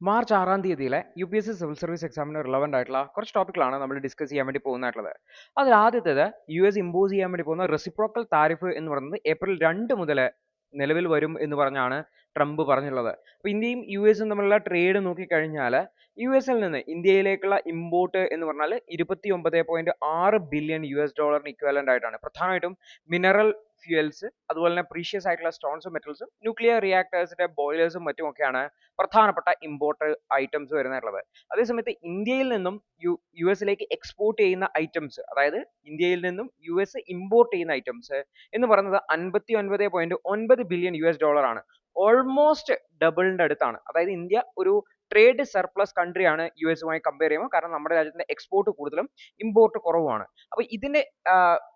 March 6-ാം തീയതിയിലെ UPSC civil service എക്സാമിന് relevant ആയിട്ടുള്ള കുറച്ച് ടോപ്പിക്കുകളാണ് നമ്മൾ ഡിസ്കസ് ചെയ്യാൻ വേണ്ടി പോകുന്നതായിട്ടുള്ളത്. അതിൽ ആദ്യത്തേത് US ഇമ്പോസ് ചെയ്യാൻ വേണ്ടി പോകുന്ന റെസിപ്രോക്കൽ താരിഫ് എന്ന് പറയുന്നത് ഏപ്രിൽ 2 മുതൽ നിലവിൽ വരും എന്ന് പറഞ്ഞാണ് ട്രംപ് പറഞ്ഞിട്ടുള്ളത്. അപ്പോൾ ഇന്ത്യയും US തമ്മിലുള്ള ട്രേഡ് നോക്കിക്കഴിഞ്ഞാൽ US-ൽ നിന്ന് ഇന്ത്യയിലേക്കുള്ള ഇമ്പോർട്ട് എന്ന് പറഞ്ഞാൽ 29.6 ബില്യൺ US ഡോളറിന് ഇക്വലൻ്റ് ആയിട്ടാണ്. പ്രധാനമായിട്ടും മിനറൽ ഫ്യൂവൽസ്, അതുപോലെ തന്നെ പ്രീഷ്യസ് ആയിട്ടുള്ള സ്റ്റോൺസും മെറ്റൽസും ന്യൂക്ലിയർ റിയാക്ടേഴ്സിന്റെ ബോയിലേഴ്സും മറ്റുമൊക്കെയാണ് പ്രധാനപ്പെട്ട ഇമ്പോർട്ട് ഐറ്റംസ് വരുന്നുള്ളത്. അതേസമയത്ത് ഇന്ത്യയിൽ നിന്നും US-ലേക്ക് എക്സ്പോർട്ട് ചെയ്യുന്ന ഐറ്റംസ്, അതായത് ഇന്ത്യയിൽ നിന്നും US ഇമ്പോർട്ട് ചെയ്യുന്ന ഐറ്റംസ് എന്ന് പറയുന്നത് 59.9 ബില്യൺ US ഡോളർ ആണ്. ഓൾമോസ്റ്റ് ഡബിളിന്റെ അടുത്താണ്. അതായത് ഇന്ത്യ ഒരു ട്രേഡ് സർപ്ലസ് കൺട്രിയാണ് US-യുമായി കമ്പയർ ചെയ്യുമ്പോൾ. കാരണം നമ്മുടെ രാജ്യത്തിന്റെ എക്സ്പോർട്ട് കൂടുതലും ഇമ്പോർട്ട് കുറവുമാണ്. അപ്പോൾ ഇതിനെ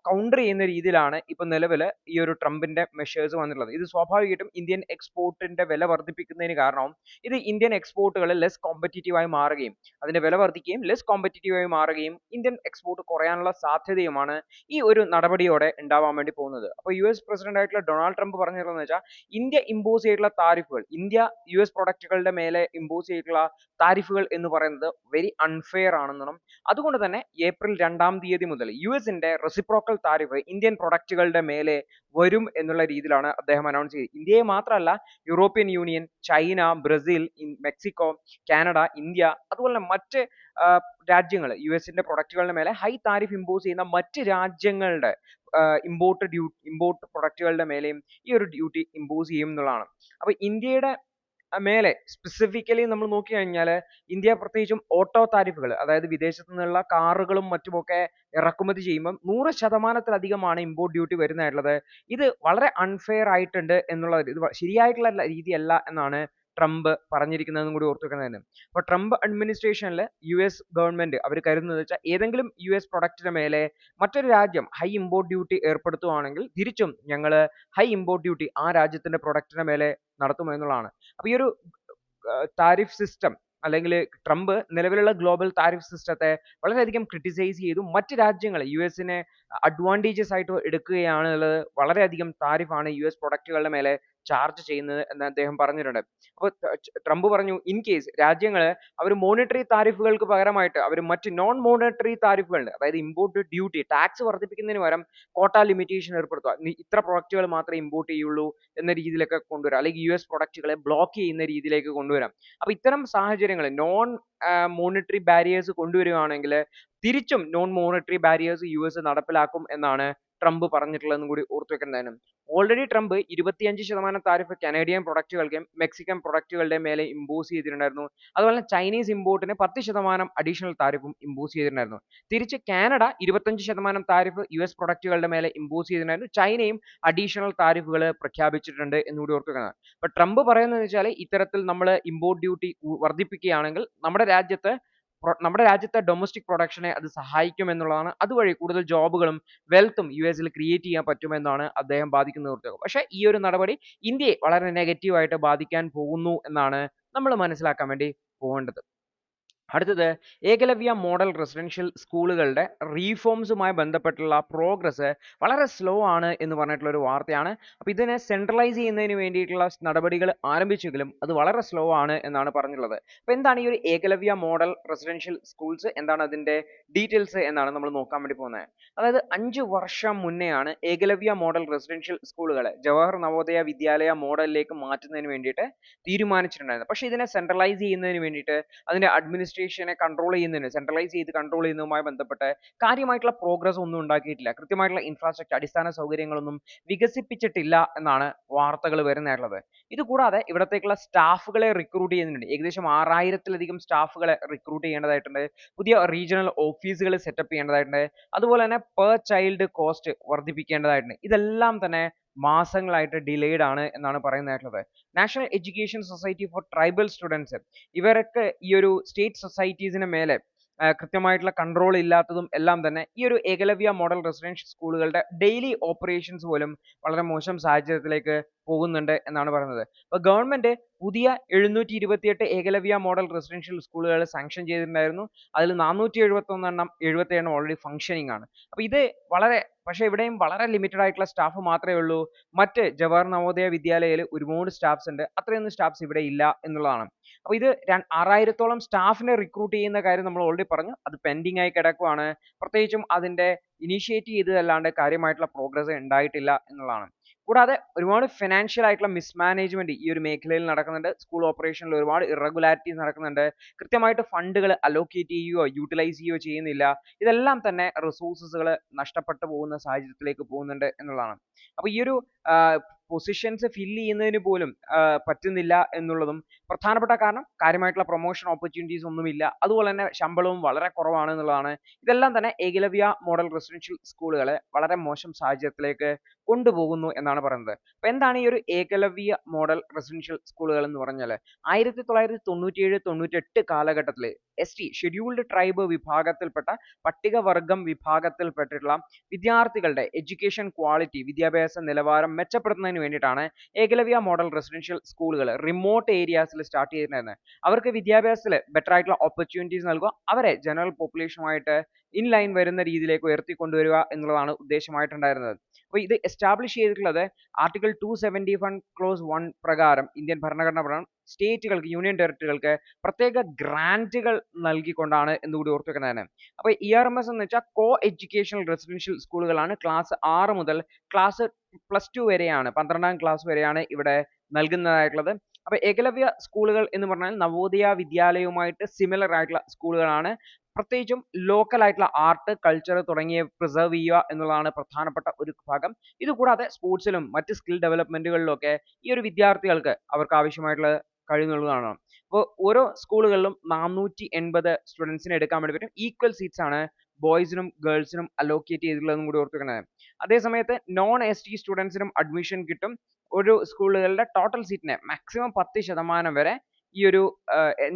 കൗണ്ടർ ചെയ്യുന്ന രീതിയിലാണ് ഇപ്പൊ നിലവിൽ ഈ ഒരു ട്രംപിന്റെ മെഷേഴ്സ് വന്നിട്ടുള്ളത്. ഇത് സ്വാഭാവികമായിട്ടും ഇന്ത്യൻ എക്സ്പോർട്ടിന്റെ വില വർദ്ധിപ്പിക്കുന്നതിന് കാരണവും ഇത് ഇന്ത്യൻ എക്സ്പോർട്ടുകൾ ലെസ് കോമ്പറ്റീറ്റീവ് ആയി മാറുകയും അതിന്റെ വില വർദ്ധിക്കുകയും ലെസ് കോമ്പറ്റീറ്റീവ് ആയി മാറുകയും ഇന്ത്യൻ എക്സ്പോർട്ട് കുറയാനുള്ള സാധ്യതയുമാണ് ഈ ഒരു നടപടിയോടെ ഉണ്ടാവാൻ വേണ്ടി പോകുന്നത്. അപ്പോൾ US പ്രസിഡന്റ് ആയിട്ടുള്ള ഡൊണാൾഡ് ട്രംപ് പറഞ്ഞിട്ടുള്ളതെന്ന് വെച്ചാൽ ഇന്ത്യ ഇമ്പോസ് ചെയ്തിട്ടുള്ള താരിഫുകൾ, ഇന്ത്യ US പ്രൊഡക്റ്റുകളുടെ മേലെ ഇമ്പോസ് ചെയ്തിട്ടുള്ള താരിഫുകൾ എന്ന് പറയുന്നത് വെരി അൺഫെയർ ആണെന്നും അതുകൊണ്ട് തന്നെ ഏപ്രിൽ 2-ാം തീയതി മുതൽ US-ന്റെ റെസിപ്രോക്കൽ താരിഫ് ഇന്ത്യൻ പ്രൊഡക്റ്റുകളുടെ മേലെ വരും എന്നുള്ള രീതിയിലാണ് അദ്ദേഹം അനൗൺസ് ചെയ്തത്. ഇന്ത്യയെ മാത്രമല്ല, European union, China, Brazil, Mexico, Canada, India, അതുപോലെ തന്നെ മറ്റ് രാജ്യങ്ങൾ US-ന്റെ പ്രൊഡക്റ്റുകളുടെ മേലെ ഹൈ താരിഫ് ഇമ്പോസ് ചെയ്യുന്ന മറ്റ് രാജ്യങ്ങളുടെ ഇമ്പോർട്ട് പ്രൊഡക്റ്റുകളുടെ മേലെയും ഈ ഒരു ഡ്യൂട്ടി ഇമ്പോസ് ചെയ്യും എന്നുള്ളതാണ്. അപ്പോൾ ഇന്ത്യയുടെ മേലെ സ്പെസിഫിക്കലി നമ്മൾ നോക്കി കഴിഞ്ഞാൽ ഇന്ത്യ പ്രത്യേകിച്ചും ഓട്ടോ താരിഫുകൾ, അതായത് വിദേശത്തു നിന്നുള്ള കാറുകളും മറ്റുമൊക്കെ ഇറക്കുമതി ചെയ്യുമ്പോൾ 100%-ലധികമാണ് ഇമ്പോർട്ട് ഡ്യൂട്ടി വരുന്നതായിട്ടുള്ളത്. ഇത് വളരെ അൺഫെയർ ആയിട്ടുണ്ട് എന്നുള്ളത്, ഇത് ശരിയായിട്ടുള്ള രീതിയല്ല എന്നാണ് ട്രംപ് പറഞ്ഞിരിക്കുന്നതെന്നും കൂടി ഓർത്ത് വെക്കുന്നതാണ്. അപ്പോൾ ട്രംപ് അഡ്മിനിസ്ട്രേഷനിൽ US ഗവൺമെന്റ് അവർ കരുതുന്നത് വെച്ചാൽ ഏതെങ്കിലും US പ്രൊഡക്റ്റിന് മേലെ മറ്റൊരു രാജ്യം ഹൈ ഇമ്പോർട്ട് ഡ്യൂട്ടി ഏർപ്പെടുത്തുവാണെങ്കിൽ തിരിച്ചും ഞങ്ങൾ ഹൈ ഇമ്പോർട്ട് ഡ്യൂട്ടി ആ രാജ്യത്തിന്റെ പ്രൊഡക്റ്റിന് മേലെ നടത്തുമെന്നുള്ളതാണ്. അപ്പോൾ ഈ ഒരു താരിഫ് സിസ്റ്റം, അല്ലെങ്കിൽ ട്രംപ് നിലവിലുള്ള ഗ്ലോബൽ താരിഫ് സിസ്റ്റത്തെ വളരെയധികം ക്രിട്ടിസൈസ് ചെയ്തു. മറ്റ് രാജ്യങ്ങൾ US-നെ അഡ്വാൻറ്റേജസ് ആയിട്ട് എടുക്കുകയാണ് ഉള്ളത്. വളരെയധികം താരിഫാണ് US പ്രൊഡക്റ്റുകളുടെ മേലെ ചാർജ് ചെയ്യുന്നത് എന്ന് അദ്ദേഹം പറഞ്ഞിട്ടുണ്ട്. അപ്പോൾ ട്രംപ് പറഞ്ഞു, ഇൻ കേസ് രാജ്യങ്ങൾ അവർ മോണിറ്ററി താരിഫുകൾക്ക് പകരമായിട്ട് അവർ മറ്റ് നോൺ മോണിറ്ററി താരിഫുകളുണ്ട്, അതായത് ഇമ്പോർട്ട് ഡ്യൂട്ടി ടാക്സ് വർദ്ധിപ്പിക്കുന്നതിന് പകരം കോട്ട ലിമിറ്റേഷൻ ഏർപ്പെടുത്തുക, ഇത്ര പ്രൊഡക്റ്റുകൾ മാത്രമേ ഇമ്പോർട്ട് ചെയ്യുള്ളൂ എന്ന രീതിയിലൊക്കെ കൊണ്ടുവരാം, അല്ലെങ്കിൽ US പ്രൊഡക്റ്റുകളെ ബ്ലോക്ക് ചെയ്യുന്ന രീതിയിലേക്ക് കൊണ്ടുവരാം. അപ്പോൾ ഇത്തരം സാഹചര്യങ്ങൾ നോൺ മോണിറ്ററി ബാരിയേഴ്സ് കൊണ്ടുവരികയാണെങ്കിൽ തിരിച്ചും നോൺ മോണിറ്ററി ബാരിയേഴ്സ് US നടപ്പിലാക്കും എന്നാണ് ട്രംപ് പറഞ്ഞിട്ടുള്ളതെന്നും കൂടി ഓർത്തു വെക്കേണ്ടതാണ്. ഓൾറെഡി ട്രംപ് 25% താരിഫ് കനേഡിയൻ പ്രൊഡക്റ്റുകൾക്കും മെക്സിക്കൻ പ്രൊഡക്റ്റുകളുടെ മേലെ ഇമ്പോസ് ചെയ്തിട്ടുണ്ടായിരുന്നു. അതുപോലെ ചൈനീസ് ഇമ്പോർട്ടിന് 10% അഡീഷണൽ താരിഫും ഇമ്പോസ് ചെയ്തിട്ടുണ്ടായിരുന്നു. തിരിച്ച് കാനഡ 25% താരിഫ് US പ്രൊഡക്റ്റുകളുടെ മേലെ ഇമ്പോസ് ചെയ്തിട്ടുണ്ടായിരുന്നു. ചൈനയും അഡീഷണൽ താരിഫുകൾ പ്രഖ്യാപിച്ചിട്ടുണ്ട് എന്നുകൂടി ഓർത്തു വെക്കണം. അപ്പോൾ ട്രംപ് പറയുന്നത് വെച്ചാൽ ഇത്തരത്തിൽ നമ്മൾ ഇമ്പോർട്ട് ഡ്യൂട്ടി വർദ്ധിപ്പിക്കുകയാണെങ്കിൽ നമ്മുടെ രാജ്യത്തെ ഡൊമസ്റ്റിക് പ്രൊഡക്ഷനെ അത് സഹായിക്കും എന്നുള്ളതാണ്. അതുവഴി കൂടുതൽ ജോബുകളും വെൽത്തും US-ൽ ക്രിയേറ്റ് ചെയ്യാൻ പറ്റുമെന്നാണ് അദ്ദേഹം ബാധിക്കുന്നത്. പക്ഷേ ഈ ഒരു നടപടി ഇന്ത്യയെ വളരെ നെഗറ്റീവായിട്ട് ബാധിക്കാൻ പോകുന്നു എന്നാണ് നമ്മൾ മനസ്സിലാക്കാൻ വേണ്ടി പോകേണ്ടത്. അടുത്തത് ഏകലവ്യ മോഡൽ റെസിഡൻഷ്യൽ സ്കൂളുകളുടെ റീഫോംസുമായി ബന്ധപ്പെട്ടുള്ള പ്രോഗ്രസ് വളരെ സ്ലോ ആണ് എന്ന് പറഞ്ഞിട്ടുള്ള ഒരു വാർത്തയാണ്. അപ്പോൾ ഇതിനെ സെൻട്രലൈസ് ചെയ്യുന്നതിന് വേണ്ടിയിട്ടുള്ള നടപടികൾ ആരംഭിച്ചെങ്കിലും അത് വളരെ സ്ലോ ആണ് എന്നാണ് പറഞ്ഞിട്ടുള്ളത്. അപ്പോൾ എന്താണ് ഈ ഒരു ഏകലവ്യ മോഡൽ റെസിഡൻഷ്യൽ സ്കൂൾസ്, എന്താണ് അതിൻ്റെ ഡീറ്റെയിൽസ് എന്നാണ് നമ്മൾ നോക്കാൻ വേണ്ടി പോകുന്നത്. അതായത് 5 വർഷം മുന്നെയാണ് ഏകലവ്യ മോഡൽ റെസിഡൻഷ്യൽ സ്കൂളുകൾ ജവഹർ നവോദയ വിദ്യാലയ മോഡലിലേക്ക് മാറ്റുന്നതിന് വേണ്ടിയിട്ട് തീരുമാനിച്ചിട്ടുണ്ടായിരുന്നത്. പക്ഷേ ഇതിനെ സെൻട്രലൈസ് ചെയ്യുന്നതിന് വേണ്ടിയിട്ട് അതിന്റെ അഡ്മിനിസ്ട്രേഷനെ കൺട്രോൾ ചെയ്യുന്നതിന്, സെൻട്രലൈസ് ചെയ്ത് കൺട്രോൾ ചെയ്യുന്നതുമായി ബന്ധപ്പെട്ട് കാര്യമായിട്ടുള്ള പ്രോഗ്രസ് ഒന്നും ഉണ്ടാക്കിയിട്ടില്ല. കൃത്യമായിട്ടുള്ള ഇൻഫ്രാസ്ട്രക്ചർ, അടിസ്ഥാന സൗകര്യങ്ങളൊന്നും വികസിപ്പിച്ചിട്ടില്ല എന്നാണ് വാർത്തകൾ വരുന്നതായിട്ടുള്ളത്. ഇതുകൂടാതെ ഇവിടത്തേക്കുള്ള സ്റ്റാഫുകളെ റിക്രൂട്ട് ചെയ്യുന്നുണ്ട്. ഏകദേശം 6000-ലധികം സ്റ്റാഫുകളെ റിക്രൂട്ട് ചെയ്യേണ്ടതായിട്ടുണ്ട്. പുതിയ റീജിയണൽ ഓഫീസുകൾ സെറ്റപ്പ് ചെയ്യേണ്ടതായിട്ടുണ്ട്. അതുപോലെ തന്നെ പെർ ചൈൽഡ് കോസ്റ്റ് വർദ്ധിപ്പിക്കേണ്ടതായിട്ടുണ്ട്. ഇതെല്ലാം തന്നെ മാസങ്ങളായിട്ട് ഡിലേഡ് ആണ് എന്നാണ് പറയുന്നതായിട്ടുള്ളത്. National education society for tribal students, ഇവരൊക്കെ ഈ ഒരു സ്റ്റേറ്റ് സൊസൈറ്റീസിന് മേലെ കൃത്യമായിട്ടുള്ള കൺട്രോൾ ഇല്ലാത്തതും എല്ലാം തന്നെ ഈ ഒരു ഏകലവ്യ മോഡൽ റെസിഡൻഷ്യൽ സ്കൂളുകളുടെ ഡെയിലി ഓപ്പറേഷൻസ് പോലും വളരെ മോശം സാഹചര്യത്തിലേക്ക് പോകുന്നുണ്ട് എന്നാണ് പറയുന്നത്. അപ്പോൾ ഗവൺമെന്റ് പുതിയ 728 ഏകലവ്യ മോഡൽ റെസിഡൻഷ്യൽ സ്കൂളുകൾ സാങ്ഷൻ ചെയ്തിട്ടുണ്ടായിരുന്നു. അതിൽ 471 ഓൾറെഡി ഫങ്ഷനിങ് ആണ്. അപ്പോൾ ഇത് പക്ഷേ ഇവിടെയും വളരെ ലിമിറ്റഡ് ആയിട്ടുള്ള സ്റ്റാഫ് മാത്രമേ ഉള്ളൂ. മറ്റ് ജവഹർ നവോദയ വിദ്യാലയയിൽ ഒരുപാട് സ്റ്റാഫ്സ് ഉണ്ട്. അത്രയൊന്നും സ്റ്റാഫ്സ് ഇവിടെ ഇല്ല എന്നുള്ളതാണ്. അപ്പോൾ ഇത് 6000-ഓളം സ്റ്റാഫിനെ റിക്രൂട്ട് ചെയ്യുന്ന കാര്യം നമ്മൾ ഓൾറെഡി പറഞ്ഞു. അത് പെൻഡിങ് ആയി കിടക്കുവാണ്. പ്രത്യേകിച്ചും അതിന്റെ ഇനീഷ്യേറ്റ് ചെയ്തതല്ലാണ്ട് കാര്യമായിട്ടുള്ള പ്രോഗ്രസ് ഉണ്ടായിട്ടില്ല എന്നുള്ളതാണ്. കൂടാതെ ഒരുപാട് ഫിനാൻഷ്യൽ ആയിട്ടുള്ള മിസ്മാനേജ്മെന്റ് ഈ ഒരു മേഖലയിൽ നടക്കുന്നുണ്ട്. സ്കൂൾ ഓപ്പറേഷനിൽ ഒരുപാട് ഇറഗുലാരിറ്റീസ് നടക്കുന്നുണ്ട്. കൃത്യമായിട്ട് ഫണ്ടുകൾ അലോക്കേറ്റ് ചെയ്യുകയോ യൂട്ടിലൈസ് ചെയ്യുകയോ ചെയ്യുന്നില്ല. ഇതെല്ലാം തന്നെ റിസോഴ്സസുകൾ നഷ്ടപ്പെട്ടു പോകുന്ന സാഹചര്യത്തിലേക്ക് പോകുന്നുണ്ട് എന്നുള്ളതാണ്. അപ്പോൾ ഈ ഒരു പൊസിഷൻസ് ഫില്ല് ചെയ്യുന്നതിന് പോലും പറ്റുന്നില്ല എന്നുള്ളതും പ്രധാനപ്പെട്ട കാരണം. കാര്യമായിട്ടുള്ള പ്രൊമോഷൻ ഓപ്പർച്യൂണിറ്റീസ് ഒന്നുമില്ല. അതുപോലെ തന്നെ ശമ്പളവും വളരെ കുറവാണ് എന്നുള്ളതാണ്. ഇതെല്ലാം തന്നെ ഏകലവ്യ മോഡൽ റെസിഡൻഷ്യൽ സ്കൂളുകളെ വളരെ മോശം സാഹചര്യത്തിലേക്ക് കൊണ്ടുപോകുന്നു എന്നാണ് പറയുന്നത്. അപ്പോൾ എന്താണ് ഈ ഒരു ഏകലവ്യ മോഡൽ റെസിഡൻഷ്യൽ സ്കൂളുകൾ എന്ന് പറഞ്ഞാൽ 1997-98 കാലഘട്ടത്തിൽ ST ഷെഡ്യൂൾഡ് ട്രൈബ് വിഭാഗത്തിൽപ്പെട്ട പട്ടികവർഗം വിഭാഗത്തിൽപ്പെട്ടിട്ടുള്ള വിദ്യാർത്ഥികളുടെ എഡ്യൂക്കേഷൻ ക്വാളിറ്റി വിദ്യാഭ്യാസ നിലവാരം മെച്ചപ്പെടുത്തുന്നതിന് വേണ്ടിയിട്ടാണ് ഏകലവ്യ മോഡൽ റെസിഡൻഷ്യൽ സ്കൂളുകൾ റിമോട്ട് ഏരിയാസിൽ സ്റ്റാർട്ട് ചെയ്തിട്ടുണ്ടായിരുന്നത്. അവർക്ക് വിദ്യാഭ്യാസത്തിൽ ബെറ്റർ ആയിട്ടുള്ള ഓപ്പർച്യൂണിറ്റീസ് നൽകുക, അവരെ ജനറൽ പോപ്പുലേഷനുമായിട്ട് ഇൻ ലൈൻ വരുന്ന രീതിയിലേക്ക് ഉയർത്തിക്കൊണ്ടുവരിക എന്നുള്ളതാണ് ഉദ്ദേശമായിട്ടുണ്ടായിരുന്നത്. അപ്പോൾ ഇത് എസ്റ്റാബ്ലിഷ് ചെയ്തിട്ടുള്ളത് ആർട്ടിക്കിൾ 271 ക്ലോസ് 1 പ്രകാരം ഇന്ത്യൻ ഭരണഘടന പ്രകാരം സ്റ്റേറ്റുകൾക്ക് യൂണിയൻ ടെറിട്ടറികൾക്ക് പ്രത്യേക ഗ്രാന്റുകൾ നൽകിക്കൊണ്ടാണ് എന്നുകൂടി ഓർത്തു വെക്കുന്നതാണ്. അപ്പോൾ ERMS എന്ന് വെച്ചാൽ കോ എഡ്യൂക്കേഷണൽ റെസിഡൻഷ്യൽ സ്കൂളുകളാണ്. ക്ലാസ് 6 മുതൽ ക്ലാസ് +2 വരെയാണ്, 12ാം ക്ലാസ് വരെയാണ് ഇവിടെ നൽകുന്നതായിട്ടുള്ളത്. അപ്പോൾ ഏകലവ്യ സ്കൂളുകൾ എന്ന് പറഞ്ഞാൽ നവോദയ വിദ്യാലയവുമായിട്ട് സിമിലർ ആയിട്ടുള്ള സ്കൂളുകളാണ്. പ്രത്യേകിച്ചും ലോക്കൽ ആയിട്ടുള്ള ആർട്ട്, കൾച്ചർ തുടങ്ങിയ പ്രിസർവ് ചെയ്യുക എന്നുള്ളതാണ് പ്രധാനപ്പെട്ട ഒരു ഭാഗം. ഇതുകൂടാതെ സ്പോർട്സിലും മറ്റ് സ്കിൽ ഡെവലപ്മെന്റുകളിലും ഒക്കെ ഈ ഒരു വിദ്യാർത്ഥികൾക്ക് അവർക്ക് ആവശ്യമായിട്ടുള്ള കഴിവ് നൽകുന്നതാണ്. അപ്പോൾ ഓരോ സ്കൂളുകളിലും 480 സ്റ്റുഡൻസിനെ എടുക്കാൻ വേണ്ടി പറ്റും. ഈക്വൽ സീറ്റ്സ് ആണ് ബോയ്സിനും ഗേൾസിനും അലോക്കേറ്റ് ചെയ്തിട്ടുള്ളതും കൂടി ഓർത്ത് വെക്കുന്നത്. അതേസമയത്ത് നോൺ ST സ്റ്റുഡൻസിനും അഡ്മിഷൻ കിട്ടും. ഒരു സ്കൂളുകളുടെ ടോട്ടൽ സീറ്റിനെ മാക്സിമം 10% വരെ ഈ ഒരു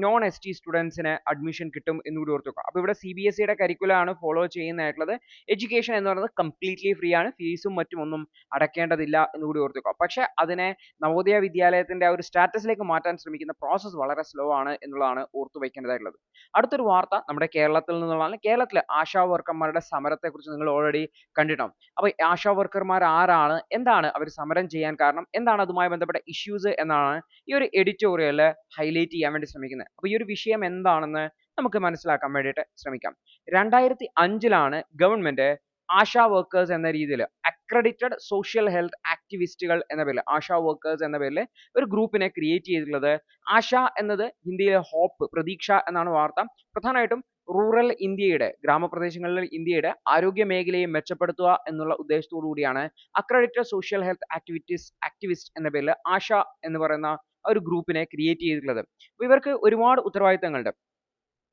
നോൺ ST സ്റ്റുഡൻസിന് അഡ്മിഷൻ കിട്ടും എന്നുകൂടി ഓർത്ത് വെക്കുക. അപ്പോൾ ഇവിടെ CBSEയുടെ കരിക്കുലം ആണ് ഫോളോ ചെയ്യുന്നതായിട്ടുള്ളത്. എഡ്യൂക്കേഷൻ എന്ന് പറയുന്നത് കംപ്ലീറ്റ്ലി ഫ്രീ ആണ്. ഫീസും മറ്റും ഒന്നും അടയ്ക്കേണ്ടതില്ല എന്നുകൂടി ഓർത്ത് വെക്കുക. പക്ഷേ അതിനെ നവോദയ വിദ്യാലയത്തിന്റെ ആ ഒരു സ്റ്റാറ്റസിലേക്ക് മാറ്റാൻ ശ്രമിക്കുന്ന പ്രോസസ്സ് വളരെ സ്ലോ ആണ് എന്നുള്ളതാണ് ഓർത്തു വയ്ക്കേണ്ടതായിട്ടുള്ളത്. അടുത്തൊരു വാർത്ത നമ്മുടെ കേരളത്തിൽ നിന്നുള്ളതാണ്. കേരളത്തിൽ ആശാ വർക്കർമാരുടെ സമരത്തെക്കുറിച്ച് നിങ്ങൾ ഓൾറെഡി കണ്ടിട്ടുണ്ടാവും. അപ്പോൾ ആശാ വർക്കർമാർ ആരാണ്, എന്താണ് അവർ സമരം ചെയ്യാൻ കാരണം, എന്താണ് അതുമായി ബന്ധപ്പെട്ട ഇഷ്യൂസ് എന്നാണ് ഈ ഒരു എഡിറ്റോറിയലിൽ ഹൈലൈറ്റ് ചെയ്യാൻ വേണ്ടി ശ്രമിക്കുന്നത്. അപ്പോൾ ഈ ഒരു വിഷയം എന്താണെന്ന് നമുക്ക് മനസ്സിലാക്കാൻ വേണ്ടിയിട്ട് ശ്രമിക്കാം. 2005 ഗവൺമെന്റ് ആശാ വർക്കേഴ്സ് എന്ന രീതിയിൽ അക്രഡിറ്റഡ് സോഷ്യൽ ഹെൽത്ത് ആക്ടിവിസ്റ്റുകൾ എന്ന പേരിൽ ആശാ വർക്കേഴ്സ് എന്ന പേരിൽ ഒരു ഗ്രൂപ്പിനെ ക്രിയേറ്റ് ചെയ്തിട്ടുള്ളത്. ആശ എന്നത് ഹിന്ദിയിലെ ഹോപ്പ്, പ്രതീക്ഷ എന്നാണ് വാർത്ത. പ്രധാനമായിട്ടും റൂറൽ ഇന്ത്യയുടെ, ഗ്രാമപ്രദേശങ്ങളിലെ ഇന്ത്യയുടെ ആരോഗ്യ മേഖലയെ മെച്ചപ്പെടുത്തുക എന്നുള്ള ഉദ്ദേശത്തോടു കൂടിയാണ് അക്രഡിറ്റഡ് സോഷ്യൽ ഹെൽത്ത് ആക്ടിവിസ്റ്റ് എന്ന പേരിൽ ആശ എന്ന് പറയുന്ന ഒരു ഗ്രൂപ്പിനെ ക്രിയേറ്റ് ചെയ്തിട്ടുള്ളത്. അപ്പോൾ ഇവർക്ക് ഒരുപാട് ഉത്തരവാദിത്തങ്ങളുണ്ട്.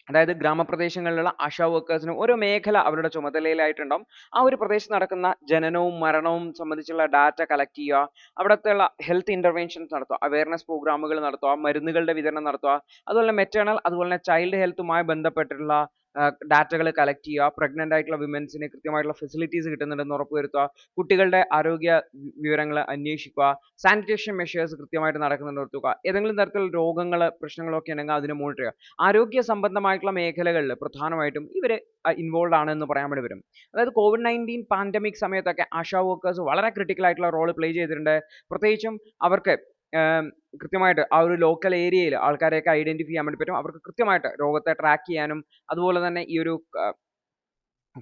അതായത് ഗ്രാമപ്രദേശങ്ങളിലുള്ള ആശാ വർക്കേഴ്സിന് ഓരോ മേഖല അവരുടെ ചുമതലയിലായിട്ടുണ്ടാവും. ആ ഒരു പ്രദേശത്ത് നടക്കുന്ന ജനനവും മരണവും സംബന്ധിച്ചുള്ള ഡാറ്റ കളക്ട് ചെയ്യുക, അവിടത്തെയുള്ള ഹെൽത്ത് ഇന്റർവെൻഷൻസ് നടത്തുക, അവയർനെസ് പ്രോഗ്രാമുകൾ നടത്തുക, മരുന്നുകളുടെ വിതരണം നടത്തുക, അതുപോലെ മെറ്റേണൽ അതുപോലെ തന്നെ ചൈൽഡ് ഹെൽത്തുമായി ബന്ധപ്പെട്ടിട്ടുള്ള ഡാറ്റകൾ കളക്ട് ചെയ്യുക, പ്രഗ്നന്റ് ആയിട്ടുള്ള വിമൻസിന് കൃത്യമായിട്ടുള്ള ഫെസിലിറ്റീസ് കിട്ടുന്നുണ്ടെന്ന് ഉറപ്പുവരുത്തുക, കുട്ടികളുടെ ആരോഗ്യ വിവരങ്ങൾ അന്വേഷിക്കുക, സാനിറ്റേഷൻ മെഷേഴ്സ് കൃത്യമായിട്ട് നടക്കുന്നുണ്ടെന്ന് ഉറപ്പുവരുത്തുക, ഏതെങ്കിലും തരത്തിലുള്ള രോഗങ്ങൾ പ്രശ്നങ്ങളൊക്കെ ഉണ്ടെങ്കിൽ അതിനെ മോണിറ്റർ ചെയ്യുക. ആരോഗ്യ സംബന്ധമായിട്ടുള്ള മേഖലകളിൽ പ്രധാനമായിട്ടും ഇവർ ഇൻവോൾവ് ആണ് എന്ന് പറയാൻ വേണ്ടി വരും. അതായത് COVID-19 പാൻഡമിക് സമയത്തൊക്കെ ആശാ വർക്കേഴ്സ് വളരെ ക്രിട്ടിക്കൽ ആയിട്ടുള്ള റോൾ പ്ലേ ചെയ്തിട്ടുണ്ട്. പ്രത്യേകിച്ചും അവർക്ക് കൃത്യമായിട്ട് ആ ഒരു ലോക്കൽ ഏരിയയിൽ ആൾക്കാരെയൊക്കെ ഐഡന്റിഫൈ ചെയ്യാൻ വേണ്ടി പറ്റും. അവർക്ക് കൃത്യമായിട്ട് രോഗത്തെ ട്രാക്ക് ചെയ്യാനും അതുപോലെ തന്നെ ഈ ഒരു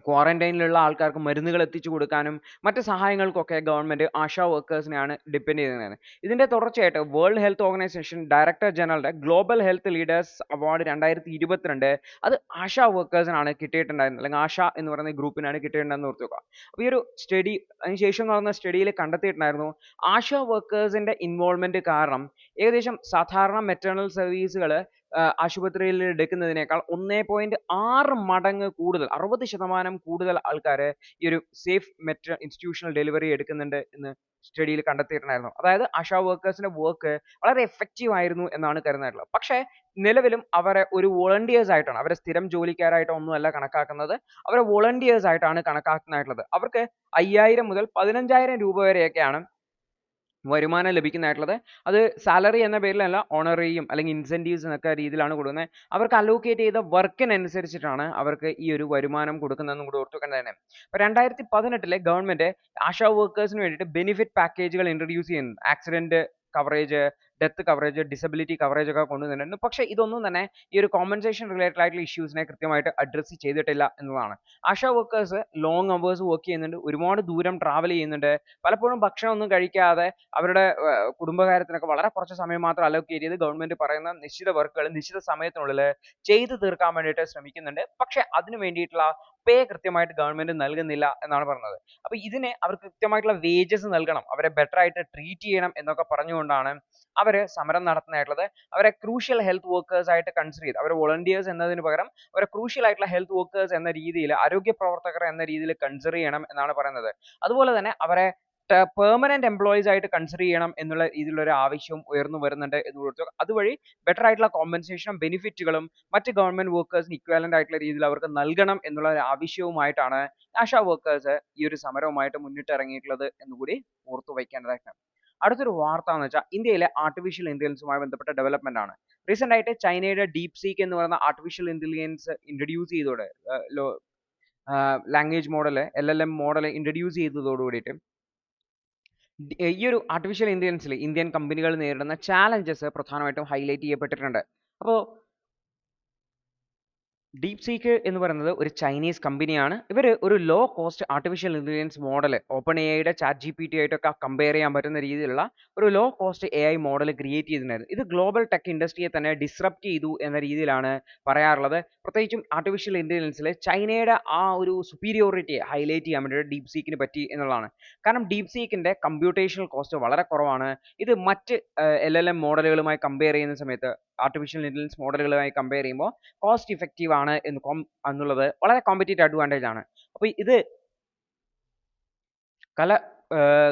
ക്വാറന്റൈനിലുള്ള ആൾക്കാർക്ക് മരുന്നുകൾ എത്തിച്ചു കൊടുക്കാനും മറ്റ് സഹായങ്ങൾക്കൊക്കെ ഗവൺമെന്റ് ആശാ വർക്കേഴ്സിനെയാണ് ഡിപ്പെൻഡ് ചെയ്തിരുന്നത്. ഇതിന്റെ തുടർച്ചയായിട്ട് വേൾഡ് ഹെൽത്ത് ഓർഗനൈസേഷൻ ഡയറക്ടർ ജനറലുടെ ഗ്ലോബൽ ഹെൽത്ത് ലീഡേഴ്സ് അവാർഡ് 2022 അത് ആശാ വർക്കേഴ്സിനാണ് കിട്ടിയിട്ടുണ്ടായിരുന്നത്, അല്ലെങ്കിൽ ആശ എന്ന് പറയുന്ന ഗ്രൂപ്പിനാണ് കിട്ടിയിട്ടുണ്ടെന്ന് ഓർത്ത് വെക്കുക. അപ്പോൾ ഈ ഒരു സ്റ്റഡി അതിനുശേഷം നടന്ന സ്റ്റഡിയിൽ കണ്ടെത്തിയിട്ടുണ്ടായിരുന്നു ആശാ വർക്കേഴ്സിന്റെ ഇൻവോൾവ്മെന്റ് കാരണം ഏകദേശം സാധാരണ മെറ്റേണൽ സർവീസുകൾ ആശുപത്രിയിൽ എടുക്കുന്നതിനേക്കാൾ 1.6 മടങ്ങ് കൂടുതൽ, 60% കൂടുതൽ ആൾക്കാർ ഈ ഒരു സേഫ് ഇൻസ്റ്റിറ്റ്യൂഷണൽ ഡെലിവറി എടുക്കുന്നുണ്ട് എന്ന് സ്റ്റഡിയിൽ കണ്ടെത്തിയിട്ടുണ്ടായിരുന്നു. അതായത് ആശാ വർക്കേഴ്സിന്റെ വർക്ക് വളരെ എഫക്റ്റീവ് ആയിരുന്നു എന്നാണ് കരുതുന്നത്. പക്ഷേ നിലവിലും അവരെ ഒരു വോളണ്ടിയേഴ്സ് ആയിട്ടാണ്, അവരെ സ്ഥിരം ജോലിക്കാരായിട്ട് ഒന്നുമല്ല കണക്കാക്കുന്നത്, അവരെ വോളണ്ടിയേഴ്സ് ആയിട്ടാണ് കണക്കാക്കുന്നതായിട്ടുള്ളത്. അവർക്ക് 5000 മുതൽ 15,000 രൂപ വരെയൊക്കെയാണ് വരുമാനം ലഭിക്കുന്നതായിട്ടുള്ളത്. അത് സാലറി എന്ന പേരിലല്ല, ഓണറേറിയം അല്ലെങ്കിൽ ഇൻസെന്റീവ്സ് എന്നൊക്കെ രീതിയിലാണ് കൊടുക്കുന്നത്. അവർക്ക് അലോക്കേറ്റ് ചെയ്ത വർക്കിനനുസരിച്ചിട്ടാണ് അവർക്ക് ഈ ഒരു വരുമാനം കൊടുക്കുന്നതെന്നും കൂടി ഓർത്ത് വെക്കേണ്ടതാണ്. അപ്പോൾ 2018 ഗവൺമെന്റ് ആശാ വർക്കേഴ്സിന് വേണ്ടിയിട്ട് ബെനിഫിറ്റ് പാക്കേജുകൾ ഇൻട്രൊഡ്യൂസ് ചെയ്യുന്നു. Accident coverage, death coverage, disability coverage ഒക്കെ കൊണ്ടുവന്നിട്ടുണ്ട്. പക്ഷേ ഇതൊന്നും തന്നെ ഈ ഒരു കോമ്പൻസേഷൻ റിലേറ്റഡ് ആയിട്ടുള്ള ഇഷ്യൂസിനെ കൃത്യമായിട്ട് അഡ്രസ്സ് ചെയ്തിട്ടില്ല എന്നുള്ളതാണ്. ASHA workers long hours work ചെയ്യുന്നുണ്ട്, ഒരുപാട് ദൂരം ട്രാവൽ ചെയ്യുന്നുണ്ട്, പലപ്പോഴും ഭക്ഷണമൊന്നും കഴിക്കാതെ അവരുടെ കുടുംബകാര്യത്തിനൊക്കെ വളരെ കുറച്ച് സമയം മാത്രം അലോക്കേറ്റ് ചെയ്ത് ഗവൺമെന്റ് പറയുന്ന നിശ്ചിത വർക്കുകൾ നിശ്ചിത സമയത്തിനുള്ളിൽ ചെയ്തു തീർക്കാൻ വേണ്ടിയിട്ട് ശ്രമിക്കുന്നുണ്ട്. പക്ഷേ അതിന് വേണ്ടിയിട്ടുള്ള പേ കൃത്യമായിട്ട് ഗവൺമെന്റ് നൽകുന്നില്ല എന്നാണ് പറഞ്ഞത്. അപ്പോൾ ഇതിന് അവർക്ക് കൃത്യമായിട്ടുള്ള വേജസ് നൽകണം, അവരെ ബെറ്റർ ആയിട്ട് ട്രീറ്റ് ചെയ്യണം എന്നൊക്കെ പറഞ്ഞുകൊണ്ടാണ് അവര് സമരം നടത്തുന്നതായിട്ടുള്ളത്. അവരെ ക്രൂഷ്യൽ ഹെൽത്ത് വർക്കേഴ്സ് ആയിട്ട് കൺസിഡർ ചെയ്ത്, അവരെ വോളണ്ടിയേഴ്സ് എന്നതിന് പകരം അവരെ ക്രൂഷ്യൽ ആയിട്ടുള്ള ഹെൽത്ത് വർക്കേഴ്സ് എന്ന രീതിയിൽ, ആരോഗ്യ പ്രവർത്തകർ എന്ന രീതിയിൽ കൺസിഡർ ചെയ്യണം എന്നാണ് പറയുന്നത്. അതുപോലെ തന്നെ അവരെ പെർമനന്റ് എംപ്ലോയീസ് ആയിട്ട് കൺസിഡർ ചെയ്യണം എന്നുള്ള രീതിയിലുള്ള ഒരു ആവശ്യവും ഉയർന്നു വരുന്നുണ്ട് എന്ന് കൊടുത്തു. അതുവഴി ബെറ്റർ ആയിട്ടുള്ള കോമ്പൻസേഷനും ബെനിഫിറ്റുകളും മറ്റ് ഗവൺമെന്റ് വർക്കേഴ്സിന് ഇക്വാലന്റ് ആയിട്ടുള്ള രീതിയിൽ അവർക്ക് നൽകണം എന്നുള്ള ഒരു ആവശ്യവുമായിട്ടാണ് ആശാ വർക്കേഴ്സ് ഈ ഒരു സമരവുമായിട്ട് മുന്നിട്ടിറങ്ങിയിട്ടുള്ളത് എന്നുകൂടി ഓർത്തു വയ്ക്കേണ്ടതായിട്ടുണ്ട്. അടുത്തൊരു വാർത്ത എന്ന് വെച്ചാൽ ഇന്ത്യയിലെ ആർട്ടിഫിഷ്യൽ ഇന്റലിജൻസുമായി ബന്ധപ്പെട്ട ഡെവലപ്മെന്റ് ആണ്. റീസെന്റ് ആയിട്ട് ചൈനയുടെ ഡീപ് സീക്ക് എന്ന് പറയുന്ന ആർട്ടിഫിഷ്യൽ ഇന്റലിജൻസ് ഇൻട്രൊഡ്യൂസ് ചെയ്തതോടെ, language model LLM model introduce ചെയ്തതോടുകൂടിയിട്ട് ഈ ഒരു ആർട്ടിഫിഷ്യൽ ഇന്റലിജൻസിൽ ഇന്ത്യൻ കമ്പനികൾ നേരിടുന്ന ചാലഞ്ചസ് പ്രധാനമായിട്ടും ഹൈലൈറ്റ് ചെയ്യപ്പെട്ടിട്ടുണ്ട്. അപ്പോൾ ഡീപ് സീക്ക് എന്ന് പറയുന്നത് ഒരു ചൈനീസ് കമ്പനിയാണ്. ഇവർ ഒരു low cost artificial intelligence model open എഐയുടെ ChatGPT ആയിട്ടൊക്കെ കമ്പയർ ചെയ്യാൻ പറ്റുന്ന രീതിയിലുള്ള ഒരു low cost AI model create ചെയ്തിട്ടുണ്ടായിരുന്നു. ഇത് ഗ്ലോബൽ ടെക് ഇൻഡസ്ട്രിയെ തന്നെ ഡിസ്റപ്റ്റ് ചെയ്തു എന്ന രീതിയിലാണ് പറയാറുള്ളത്. പ്രത്യേകിച്ചും ആർട്ടിഫിഷ്യൽ ഇന്റലിജൻസിൽ ചൈനയുടെ ആ ഒരു സുപ്പീരിയോറിറ്റിയെ ഹൈലൈറ്റ് ചെയ്യാൻ വേണ്ടിയിട്ട് ഡീപ് സീക്കിന് പറ്റി എന്നുള്ളതാണ്. കാരണം ഡീപ് സീക്കിന്റെ കമ്പ്യൂട്ടേഷണൽ കോസ്റ്റ് വളരെ കുറവാണ്. ഇത് മറ്റ് LLM മോഡലുകളുമായി കമ്പയർ ചെയ്യുന്ന സമയത്ത്, ആർട്ടിഫിഷ്യൽ ഇന്റലിജൻസ് മോഡലുകളുമായി കമ്പയർ ചെയ്യുമ്പോൾ കോസ്റ്റ് ഇഫക്റ്റീവ് ആണ് എന്നുള്ളത് വളരെ കോമ്പറ്റീറ്റീവ് അഡ്വാൻറ്റേജ് ആണ്. അപ്പോൾ ഇത് പല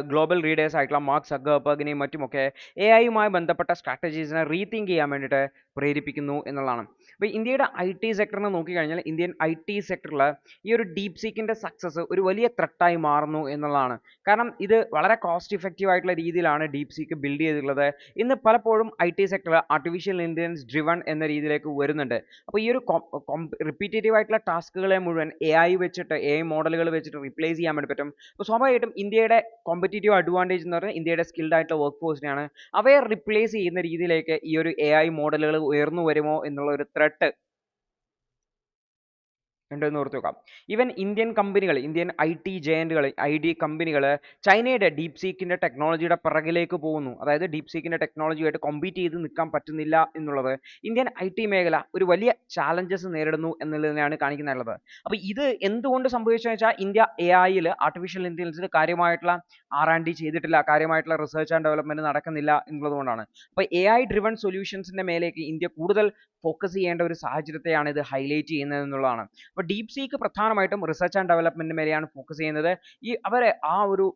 ഗ്ലോബൽ റീഡേഴ്സ് ആയിട്ടുള്ള മാർക്ക് സക്കർബർഗിനെയും മറ്റുമൊക്കെ AI ബന്ധപ്പെട്ട സ്ട്രാറ്റജീസിനെ റീതിങ്ക് ചെയ്യാൻ വേണ്ടിയിട്ട് പ്രേരിപ്പിക്കുന്നു എന്നുള്ളതാണ്. അപ്പോൾ ഇന്ത്യയുടെ IT സെക്ടറിനെ നോക്കിക്കഴിഞ്ഞാൽ ഇന്ത്യൻ IT സെക്ടറിൽ ഈ ഒരു ഡീപ് സീക്കിൻ്റെ സക്സസ് ഒരു വലിയ ത്രെട്ടായി മാറുന്നു എന്നുള്ളതാണ്. കാരണം ഇത് വളരെ കോസ്റ്റ് ഇഫക്റ്റീവ് ആയിട്ടുള്ള രീതിയിലാണ് ഡീപ് സീക്ക് ബിൽഡ് ചെയ്തിട്ടുള്ളത്. ഇന്ന് പലപ്പോഴും IT sector artificial intelligence driven എന്ന രീതിയിലേക്ക് വരുന്നുണ്ട്. അപ്പോൾ ഈ ഒരു റിപ്പീറ്റേറ്റീവ് ആയിട്ടുള്ള ടാസ്കുകളെ മുഴുവൻ AI വെച്ചിട്ട്, AI മോഡലുകൾ വെച്ചിട്ട് റീപ്ലേസ് ചെയ്യാൻ വേണ്ടി പറ്റും. അപ്പോൾ സ്വാഭാവികമായിട്ടും ഇന്ത്യയുടെ കോമ്പറ്റീറ്റീവ് അഡ്വാൻറ്റേജ് എന്ന് പറഞ്ഞാൽ ഇന്ത്യയുടെ സ്കിൽഡ് ആയിട്ടുള്ള വർക്ക് ഫോഴ്സിനെയാണ്. അവയെ റിപ്ലേസ് ചെയ്യുന്ന രീതിയിലേക്ക് ഈ ഒരു AI മോഡലുകൾ ഉയർന്നു വരുമോ എന്നുള്ള ഒരു ത്രെട്ട് ഉണ്ടെന്ന് ഓർത്ത് വെക്കാം. ഈവൻ ഇന്ത്യൻ കമ്പനികൾ, ഇന്ത്യൻ IT ജയന്റുകൾ, ID കമ്പനികൾ ചൈനയുടെ ഡീപ് സീക്കിന്റെ ടെക്നോളജിയുടെ പിറകിലേക്ക് പോകുന്നു. അതായത് ഡീപ് സീക്കിന്റെ ടെക്നോളജിയായിട്ട് കോമ്പീറ്റ് ചെയ്ത് നിൽക്കാൻ പറ്റുന്നില്ല എന്നുള്ളത് ഇന്ത്യൻ IT മേഖല ഒരു വലിയ ചാലഞ്ചസ് നേരിടുന്നു എന്നുള്ളതിനെയാണ് കാണിക്കുന്നുള്ളത്. അപ്പോൾ ഇത് എന്തുകൊണ്ട് സംഭവിച്ചതെന്ന് വെച്ചാൽ ഇന്ത്യ AI ആർട്ടിഫിഷ്യൽ ഇന്റലിജൻസിൽ കാര്യമായിട്ടുള്ള R&D ചെയ്തിട്ടില്ല, കാര്യമായിട്ടുള്ള റിസർച്ച് ആൻഡ് ഡെവലപ്മെന്റ് നടക്കുന്നില്ല എന്നുള്ളത് കൊണ്ടാണ്. അപ്പോൾ AI ഡ്രിവൺ സൊല്യൂഷൻസിന്റെ മേലേക്ക് ഇന്ത്യ കൂടുതൽ ഫോക്കസ് ചെയ്യേണ്ട ഒരു സാഹചര്യത്തെയാണ് ഇത് ഹൈലൈറ്റ് ചെയ്യുന്നത് എന്നുള്ളതാണ്. അപ്പോൾ ഡീപ് സീക്ക് പ്രധാനമായിട്ടും റിസർച്ച് ആൻഡ് ഡെവലപ്മെന്റ് മേലെയാണ് ഫോക്കസ് ചെയ്യുന്നത്. അവരെ ആ ഒരു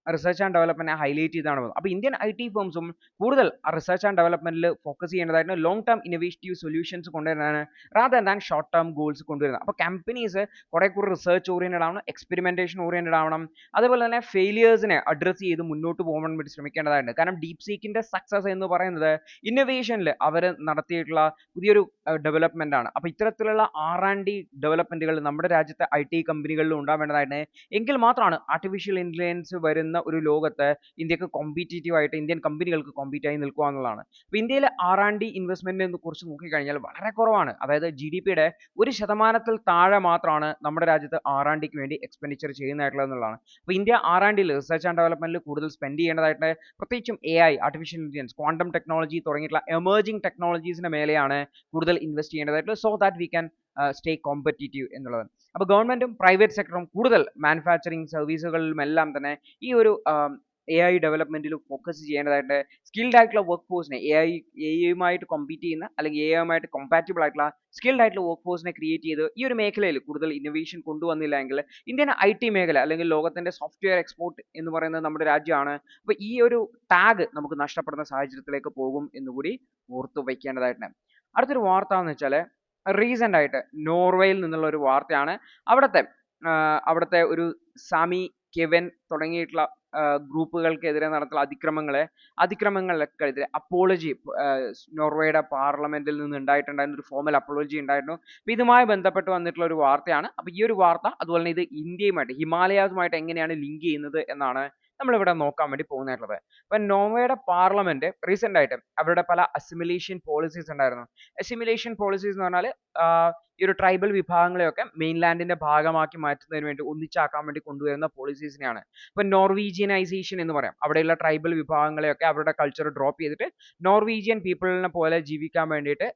റിസർച്ച് ആൻഡ് ഡെവലപ്മെന്റിനെ ഹൈലൈറ്റ് ചെയ്താണ് പോകുന്നത്. അപ്പോൾ ഇന്ത്യൻ IT ഫേംസും കൂടുതൽ റിസർച്ച് ആൻഡ് ഡെവലപ്മെന്റിൽ ഫോക്കസ് ചെയ്യേണ്ടതായിട്ട് ലോങ് ടേം ഇന്നോവേറ്റീവ് സൊല്യൂഷൻസ് കൊണ്ടുവരാനാണ് rather than short term goals കൊണ്ടുവരുന്നത്. അപ്പോൾ കമ്പനീസ് കുറെ കൂടി റിസർച്ച് ഓറിയന്റഡ് ആവണം, എക്സ്പെരിമെന്റേഷൻ ഓറിയന്റഡ് ആവണം, അതുപോലെ തന്നെ ഫെയിലിയേഴ്സിനെ അഡ്രസ്സ് ചെയ്ത് മുന്നോട്ട് പോകാൻ വേണ്ടി ശ്രമിക്കേണ്ടതായിട്ടുണ്ട്. കാരണം ഡീപ് സീക്കിന്റെ സക്സസ് എന്ന് പറയുന്നത് ഇന്നോവേഷനിൽ അവർ നടത്തിയിട്ടുള്ള പുതിയൊരു ഡെവലപ്മെന്റ് ആണ്. അപ്പോൾ ഇത്തരത്തിലുള്ള R&D ഡെവലപ്മെന്റുകൾ നമ്മുടെ രാജ്യത്തെ IT കമ്പനികളിലും ഉണ്ടാവേണ്ടതായിട്ട്, എങ്കിൽ മാത്രമാണ് ആർട്ടിഫിഷ്യൽ ഇന്റലിജൻസ് വരുന്ന ഒരു ലോകത്ത് ഇന്ത്യക്ക് കോമ്പീറ്റീറ്റീവ് ആയിട്ട് ഇന്ത്യൻ കമ്പനികൾക്ക് കോമ്പീറ്റ് ആയി നിൽക്കുക എന്നുള്ളതാണ്. അപ്പോൾ ഇന്ത്യയിലെ R&D ഇൻവെസ്റ്റ്മെന്റിനെ കുറിച്ച് നോക്കിക്കഴിഞ്ഞാൽ വളരെ കുറവാണ്. അതായത് GDPയുടെ 1% താഴെ മാത്രമാണ് നമ്മുടെ രാജ്യത്ത് R&Dക്ക് വേണ്ടി എക്സ്പെൻഡിച്ചർ ചെയ്യുന്നതായിട്ടുള്ളത് എന്നുള്ളതാണ്. അപ്പോൾ ഇന്ത്യ R&Dയിൽ റിസർച്ച് ആൻഡ് ഡെവലപ്മെന്റിൽ കൂടുതൽ സ്പെൻഡ് ചെയ്യേണ്ടതായിട്ട്, പ്രത്യേകിച്ചും AI ആർട്ടിഫിഷ്യൽ ഇന്റലിജൻസ്, ക്വാണ്ടം ടെക്നോളജി തുടങ്ങിയിട്ടുള്ള എമേർജിംഗ് ടെക്നോളജീസിന്റെ മേലെയാണ് കൂടുതൽ ഇൻവെസ്റ്റ് ചെയ്യേണ്ടതായിട്ടുള്ളത്. So that we can stay competitive എന്നുള്ളത്. അപ്പോൾ ഗവൺമെന്റും പ്രൈവറ്റ് സെക്ടറും കൂടുതൽ മാനുഫാക്ചറിങ് സർവീസുകളിലും എല്ലാം തന്നെ ഈ ഒരു AI ഡെവലപ്മെന്റിൽ ഫോക്കസ് ചെയ്യേണ്ടതായിട്ട്, സ്കിൽഡ് ആയിട്ടുള്ള വർക്ക് ഫോഴ്സിനെ AI കോമ്പീറ്റ് ചെയ്യുന്ന അല്ലെങ്കിൽ AI കോമ്പാറ്റബിൾ ആയിട്ടുള്ള സ്കിൽഡ് ആയിട്ടുള്ള വർക്ക് ഫോഴ്സിനെ ക്രിയേറ്റ് ചെയ്ത് ഈ ഒരു മേഖലയിൽ കൂടുതൽ ഇന്നോവേഷൻ കൊണ്ടുവന്നില്ല എങ്കിൽ ഇന്ത്യൻ IT മേഖല അല്ലെങ്കിൽ ലോകത്തിന്റെ സോഫ്റ്റ്വെയർ എക്സ്പോർട്ട് എന്ന് പറയുന്നത് നമ്മുടെ രാജ്യമാണ്. അപ്പോൾ ഈ ഒരു ടാഗ് നമുക്ക് നഷ്ടപ്പെടുന്ന സാഹചര്യത്തിലേക്ക് പോകും എന്നുകൂടി ഓർത്തു വയ്ക്കേണ്ടതായിട്ടുണ്ട്. അടുത്തൊരു വാർത്ത എന്ന് വെച്ചാൽ റീസെന്റ് ആയിട്ട് നോർവേയിൽ നിന്നുള്ള ഒരു വാർത്തയാണ്. അവിടുത്തെ ഒരു സാമി കെവൻ തുടങ്ങിയിട്ടുള്ള ഗ്രൂപ്പുകൾക്കെതിരെ നടത്തുന്ന അതിക്രമങ്ങൾക്കെതിരെ അപ്പോളജി നോർവേയുടെ പാർലമെന്റിൽ നിന്ന് ഉണ്ടായിട്ടുണ്ടായിരുന്ന ഒരു ഫോമൽ അപ്പോളജി ഉണ്ടായിരുന്നു. അപ്പൊ ഇതുമായി ബന്ധപ്പെട്ട് വന്നിട്ടുള്ള ഒരു വാർത്തയാണ്. അപ്പൊ ഈ ഒരു വാർത്ത അതുപോലെ തന്നെ ഇത് ഇന്ത്യയുമായിട്ട് ഹിമാലയാസുമായിട്ട് എങ്ങനെയാണ് ലിങ്ക് ചെയ്യുന്നത് എന്നാണ് നമ്മളിവിടെ നോക്കാൻ വേണ്ടി പോകുന്നതായിട്ടുള്ളത്. അപ്പൊ നോർവേയുടെ പാർലമെന്റ് റീസെന്റ് ആയിട്ട് അവരുടെ പല അസിമിലേഷൻ പോളിസീസ് ഉണ്ടായിരുന്നു. അസിമിലേഷൻ പോളിസീസ് എന്ന് പറഞ്ഞാൽ ഈ ഒരു ട്രൈബൽ വിഭാഗങ്ങളെയൊക്കെ മെയിൻലാൻഡിന്റെ ഭാഗമാക്കി മാറ്റുന്നതിന് വേണ്ടി ഒന്നിച്ചാക്കാൻ വേണ്ടി കൊണ്ടുവരുന്ന പോളിസീസിനെയാണ് ഇപ്പൊ നോർവീജിയനൈസേഷൻ എന്ന് പറയാം. അവിടെയുള്ള ട്രൈബൽ വിഭാഗങ്ങളെയൊക്കെ അവരുടെ കൾച്ചർ ഡ്രോപ്പ് ചെയ്തിട്ട് നോർവീജിയൻ പീപ്പിളിനെ പോലെ ജീവിക്കാൻ വേണ്ടിയിട്ട്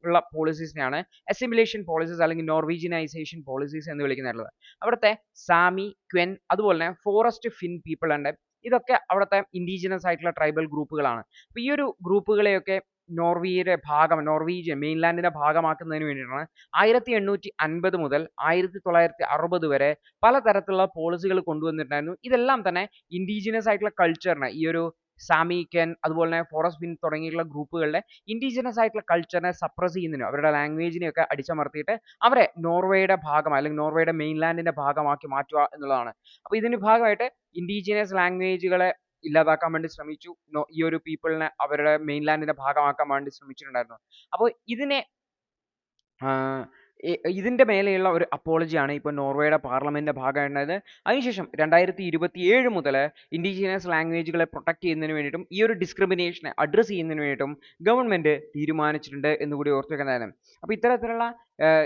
ഉള്ള പോളിസീസിനെയാണ് അസിമിലേഷൻ പോളിസീസ് അല്ലെങ്കിൽ നോർവീജിയനൈസേഷൻ പോളിസീസ് എന്ന് വിളിക്കുന്നുള്ളത്. അവിടുത്തെ സാമി, ക്വെൻ അതുപോലെ തന്നെ ഫോറസ്റ്റ് ഫിൻ പീപ്പിൾ ഉണ്ട്. ഇതൊക്കെ അവിടുത്തെ ഇൻഡിജിനസ് ആയിട്ടുള്ള ട്രൈബൽ ഗ്രൂപ്പുകളാണ്. അപ്പൊ ഈ ഒരു ഗ്രൂപ്പുകളെയൊക്കെ നോർവീജിയൻ മെയിൻലാൻഡിന്റെ ഭാഗമാക്കുന്നതിന് വേണ്ടിയിട്ടാണ് 1850 മുതൽ 1960 വരെ പലതരത്തിലുള്ള പോളിസികൾ കൊണ്ടുവന്നിട്ടുണ്ടായിരുന്നു. ഇതെല്ലാം തന്നെ ഇൻഡിജിനസ് ആയിട്ടുള്ള കൾച്ചറിനെ ഈ ഒരു സാമി, കെൻ അതുപോലെ തന്നെ ഫോറസ്റ്റ് ഫിൻ തുടങ്ങിയിട്ടുള്ള ഗ്രൂപ്പുകളുടെ ഇൻഡിജിനസ് ആയിട്ടുള്ള കൾച്ചറിനെ സപ്രസ് ചെയ്യുന്നതിനും അവരുടെ ലാംഗ്വേജിനെയൊക്കെ അടിച്ചമർത്തിയിട്ട് അവരെ നോർവേയുടെ ഭാഗമായി അല്ലെങ്കിൽ നോർവേയുടെ മെയിൻലാൻഡിന്റെ ഭാഗമാക്കി മാറ്റുക എന്നുള്ളതാണ്. അപ്പൊ ഇതിന്റെ ഭാഗമായിട്ട് ഇൻഡിജിനസ് ലാംഗ്വേജുകളെ ഇല്ലാതാക്കാൻ വേണ്ടി ശ്രമിച്ചു. ഈ ഒരു പീപ്പിളിനെ അവരുടെ മെയിൻലാൻഡിന്റെ ഭാഗമാക്കാൻ വേണ്ടി ശ്രമിച്ചിട്ടുണ്ടായിരുന്നു. അപ്പോൾ ഇതിന്റെ മേലെയുള്ള ഒരു അപ്പോളജിയാണ് ഇപ്പോൾ നോർവേയുടെ പാർലമെന്റിന്റെ ഭാഗമായിട്ടുണ്ടായത്. അതിനുശേഷം 2027 മുതൽ ഇൻഡിജിനസ് ലാംഗ്വേജുകളെ പ്രൊട്ടക്ട് ചെയ്യുന്നതിന് വേണ്ടിയിട്ടും ഈ ഒരു ഡിസ്ക്രിമിനേഷനെ അഡ്രസ് ചെയ്യുന്നതിന് വേണ്ടിയിട്ടും ഗവൺമെന്റ് തീരുമാനിച്ചിട്ടുണ്ട് എന്നുകൂടി ഓർത്തു വെക്കുന്നതാണ്. അപ്പോൾ ഇത്തരത്തിലുള്ള